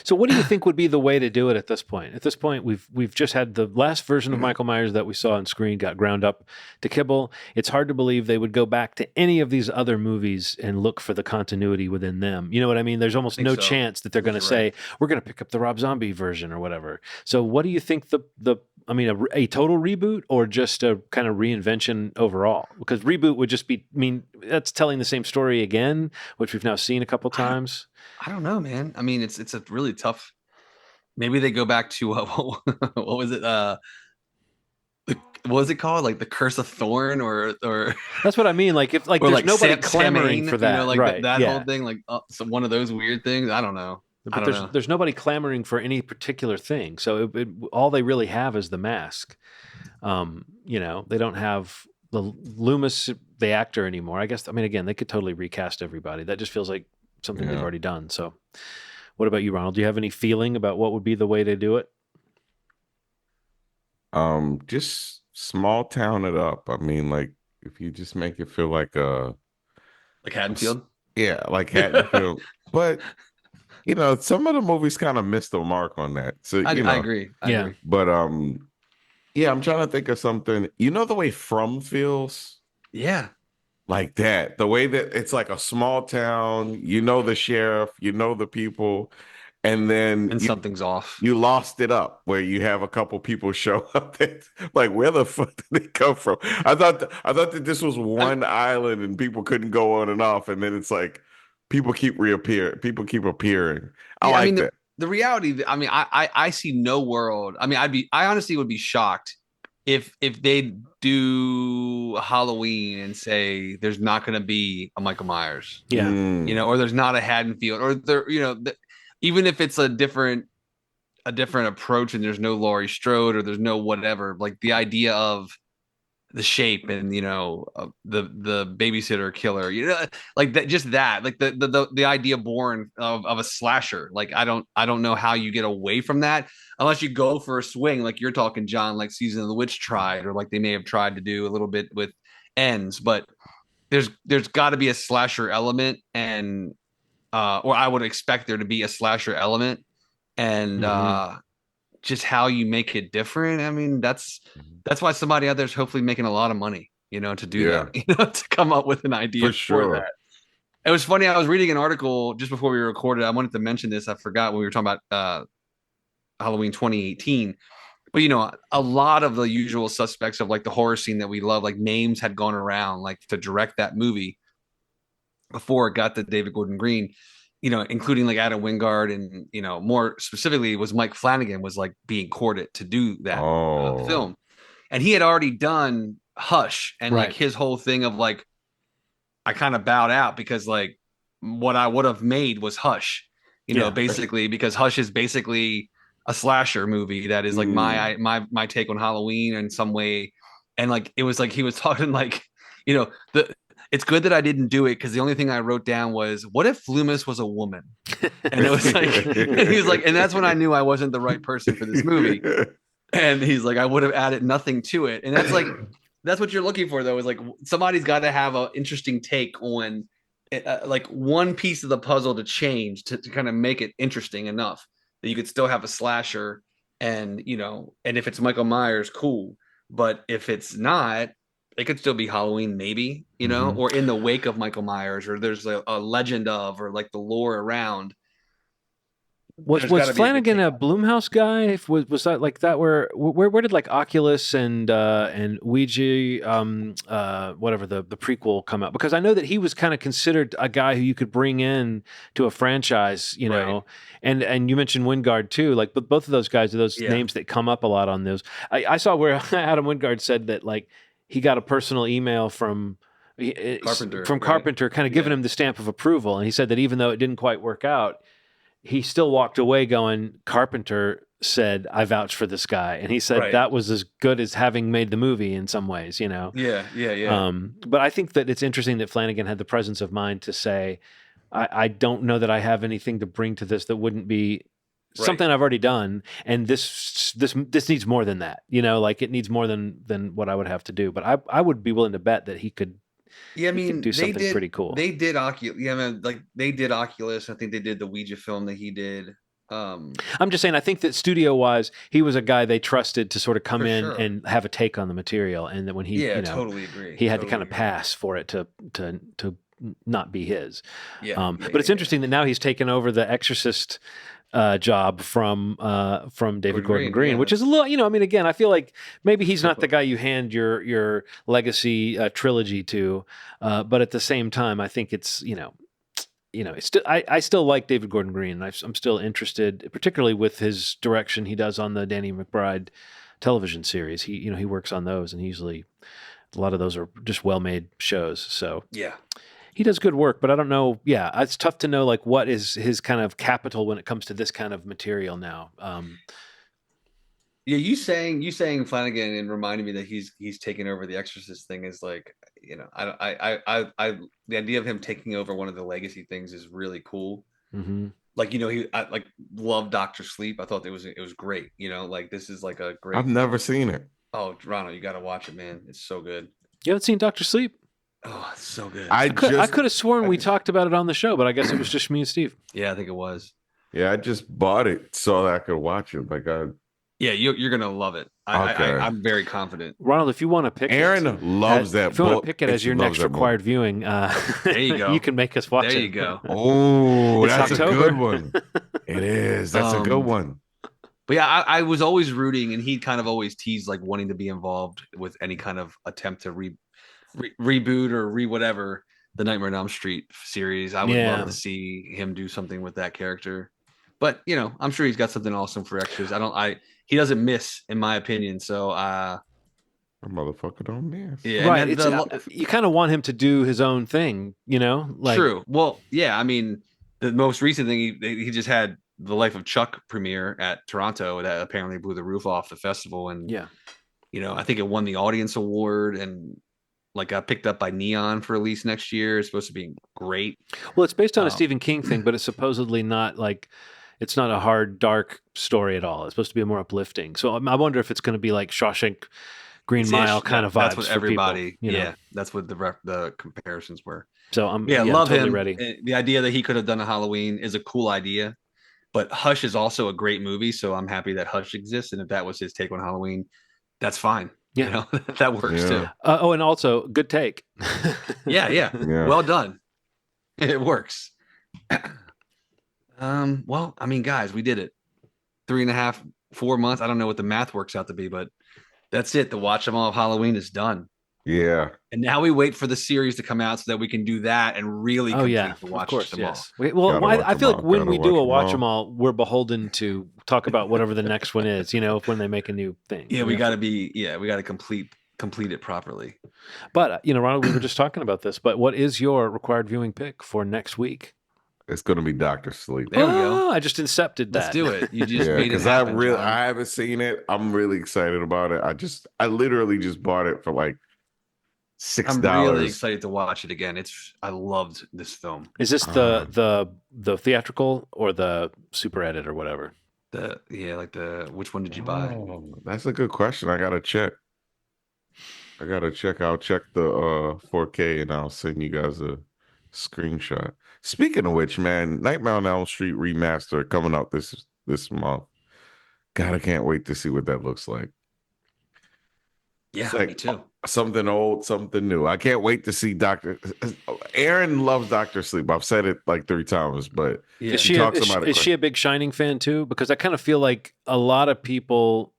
So what do you think would be the way to do it at this point? At this point, we've just had the last version of Michael Myers that we saw on screen got ground up to kibble. It's hard to believe they would go back to any of these other movies and look for the continuity within them. You know what I mean? There's almost no chance that they're going to say, we're going to pick up the Rob Zombie version or whatever. So what do you think a total reboot or just a kind of reinvention overall? Because reboot would just that's telling the same story again, which we've now seen a couple times. I don't know, man. I mean, it's a really tough. Maybe they go back to what was it? What was it called? Like the Curse of Thorn, or that's what I mean. Like if there's nobody clamoring for that, right? That whole thing, like so one of those weird things. I don't know. But there's nobody clamoring for any particular thing. So all they really have is the mask. They don't have the Loomis, the actor, anymore. I guess. I mean, again, they could totally recast everybody. That just feels like something they've already done. So what about you, Ronald? Do you have any feeling about what would be the way to do it? Just small town it up. I mean, like if you just make it feel like Haddonfield. Yeah, like Haddonfield. But some of the movies kind of missed the mark on that. So I agree. I agree. But I'm trying to think of something. The way From feels? Yeah. Like that, the way that it's like a small town, the sheriff, the people, and then something's off. You lost it up where you have a couple people show up. Like, where the fuck did they come from? I thought that this was one island and people couldn't go on and off, and then it's like people keep appearing. I like that. The reality, I mean, I see no world. I mean, I honestly would be shocked if they do Halloween and say there's not going to be a Michael Myers, or there's not a Haddonfield, or there, even if it's a different approach and there's no Laurie Strode or there's no whatever, like the idea of the shape and the babysitter killer, like that, just that, like the idea born of a slasher. Like I don't know how you get away from that unless you go for a swing, like you're talking, John, like Season of the Witch tried, or like they may have tried to do a little bit with Ends, but there's got to be a slasher element, and or I would expect there to be a slasher element, and just how you make it different. I mean, that's why somebody out there is hopefully making a lot of money, to do that, to come up with an idea for that. It was funny. I was reading an article just before we recorded. I wanted to mention this. I forgot when we were talking about Halloween 2018. But, a lot of the usual suspects of like the horror scene that we love, like names had gone around like to direct that movie before it got to David Gordon Green, including like Adam Wingard, and, more specifically was Mike Flanagan was like being courted to do that film. And he had already done Hush, and like his whole thing of like, I kind of bowed out because like what I would have made was Hush, basically, because Hush is basically a slasher movie that is like my take on Halloween in some way. And like, it was like, he was talking like, it's good that I didn't do it because the only thing I wrote down was, what if Loomis was a woman? And it was like, and he was like, and that's when I knew I wasn't the right person for this movie. And he's like, I would have added nothing to it. And that's like, that's what you're looking for though, is like somebody's got to have an interesting take on like one piece of the puzzle to change to kind of make it interesting enough that you could still have a slasher, and and if it's Michael Myers, cool, but if it's not, it could still be Halloween, maybe, or in the wake of Michael Myers, or there's a legend of, or like the lore around. Was Flanagan a Blumhouse guy? Was that like that? Where did like Oculus and Ouija, whatever the prequel come out? Because I know that he was kind of considered a guy who you could bring in to a franchise, know. And you mentioned Wingard too. Like, but both of those guys are those names that come up a lot on those. I saw where Adam Wingard said that like he got a personal email from Carpenter, kind of giving him the stamp of approval, and he said that even though it didn't quite work out, he still walked away going, Carpenter said, I vouch for this guy. And he said that was as good as having made the movie in some ways, Yeah. But I think that it's interesting that Flanagan had the presence of mind to say, I don't know that I have anything to bring to this that wouldn't be something I've already done. And this needs more than that, like it needs more than what I would have to do. But I would be willing to bet that he could. Yeah, I mean, do something pretty cool. They did Oculus. Yeah, I mean, like they did Oculus. I think they did the Ouija film that he did. I'm just saying, I think that studio-wise, he was a guy they trusted to sort of come in and have a take on the material, and that when he, totally agree. He had to kind of pass for it to not be his. But it's interesting that now he's taken over the Exorcist job from David Gordon Green, which is a little, I mean, again, I feel like maybe he's not the guy you hand your legacy trilogy to, but at the same time, I think it's, it's still, I still like David Gordon Green. I'm still interested, particularly with his direction he does on the Danny McBride television series. He works on those, and usually a lot of those are just well-made shows. So he does good work, but I don't know. Yeah, it's tough to know like what is his kind of capital when it comes to this kind of material now. You saying Flanagan and reminding me that he's taking over the Exorcist thing is like, I the idea of him taking over one of the legacy things is really cool. Mm-hmm. Like, I like loved Dr. Sleep. I thought it was great. Like this is like a great. I've never seen it. Oh, Ronald, you got to watch it, man. It's so good. You haven't seen Dr. Sleep? Oh, it's so good. I could have sworn we talked about it on the show, but I guess it was just me and Steve. Yeah, I think it was. Yeah, I just bought it so that I could watch it. Like you're gonna love it. I'm very confident. Ronald, if you want to pick Aaron loves that. If you want to pick it as your next required viewing, there you go. You can make us watch it. There you go. Oh, that's October. A good one. It is. That's a good one. But yeah, I was always rooting, and he kind of always teased like wanting to be involved with any kind of attempt to reboot or whatever the Nightmare on Elm Street series. I would love to see him do something with that character. But I'm sure he's got something awesome for extras. He doesn't miss, in my opinion. So a motherfucker don't miss. Yeah, right. You kind of want him to do his own thing, like true. Well, yeah, I mean, the most recent thing he just had the Life of Chuck premiere at Toronto that apparently blew the roof off the festival, and I think it won the audience award and like got picked up by Neon for release next year. It's supposed to be great. Well, it's based on a Stephen King thing, but it's supposedly not like it's not a hard, dark story at all. It's supposed to be more uplifting. So I wonder if it's going to be like Shawshank, Green Mile kind of vibes. That's what everybody. That's what the comparisons were. So I'm love totally him. Ready. The idea that he could have done a Halloween is a cool idea. But Hush is also a great movie, so I'm happy that Hush exists. And if that was his take on Halloween, that's fine. Yeah, that works too. And also good take. Yeah. Well done. It works. Well, I mean, guys, we did it. 3.5, 4 months. I don't know what the math works out to be, but that's it. The Watch 'Em All of Halloween is done. Yeah. And now we wait for the series to come out so that we can do that and really complete the Watch 'Em All. I feel like when we do a Watch 'Em All, we're beholden to talk about whatever the next one is, when they make a new thing. Yeah, we got to complete it properly. But, Ronald, we were just talking about this, but what is your required viewing pick for next week? It's going to be Dr. Sleep. There we go. I just incepted that. Let's do it. You just made it happen. Because I haven't seen it. I'm really excited about it. I literally just bought it for like $6. I'm really excited to watch it again. I loved this film. Is this the theatrical or the super edit or whatever? Which one did you buy? Oh, that's a good question. I gotta check. I'll check the 4K and I'll send you guys a Screenshot. Speaking of which, man, Nightmare on Elm Street remaster coming out this month. God, I can't wait to see what that looks like. Yeah, like, me too. Something old, something new. I can't wait to see Doctor. Aaron loves Doctor Sleep. I've said it like 3 times, but is she a big Shining fan too? Because I kind of feel like a lot of people,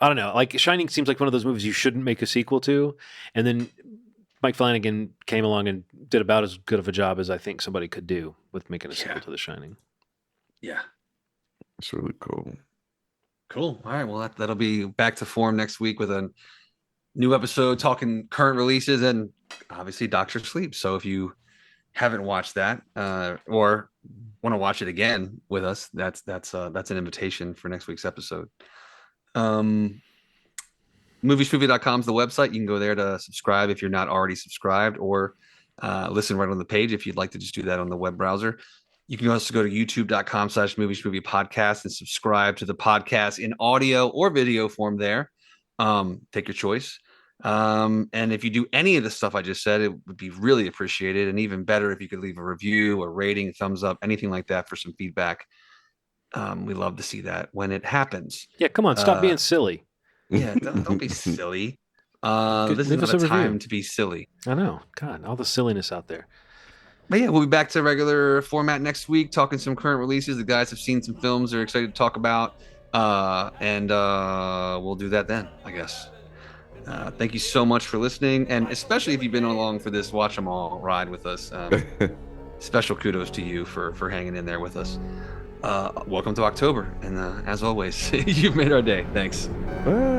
I don't know, like Shining seems like one of those movies you shouldn't make a sequel to, and then Mike Flanagan came along and did about as good of a job as I think somebody could do with making a sequel to The Shining. Yeah, it's really cool. Cool. All right. Well, that'll be back to form next week with a new episode talking current releases and obviously Doctor Sleep. So if you haven't watched that or want to watch it again with us, that's an invitation for next week's episode. Moviesmovie.com is the website. You can go there to subscribe if you're not already subscribed, or listen right on the page if you'd like to just do that on the web browser. You can also go to youtube.com/moviesmovie podcast and subscribe to the podcast in audio or video form there. Take your choice. And if you do any of the stuff I just said, it would be really appreciated. And even better if you could leave a review, a rating, thumbs up, anything like that for some feedback. We love to see that when it happens. Yeah, come on, stop being silly. Yeah, don't be silly. This is not a time to be silly. I know. God, all the silliness out there. But yeah, we'll be back to regular format next week, talking some current releases. The guys have seen some films they're excited to talk about. And we'll do that then, I guess. Thank you so much for listening, and especially if you've been along for this Watch 'Em All ride with us. Special kudos to you for hanging in there with us. Welcome to October, and as always, you've made our day. Thanks. Bye.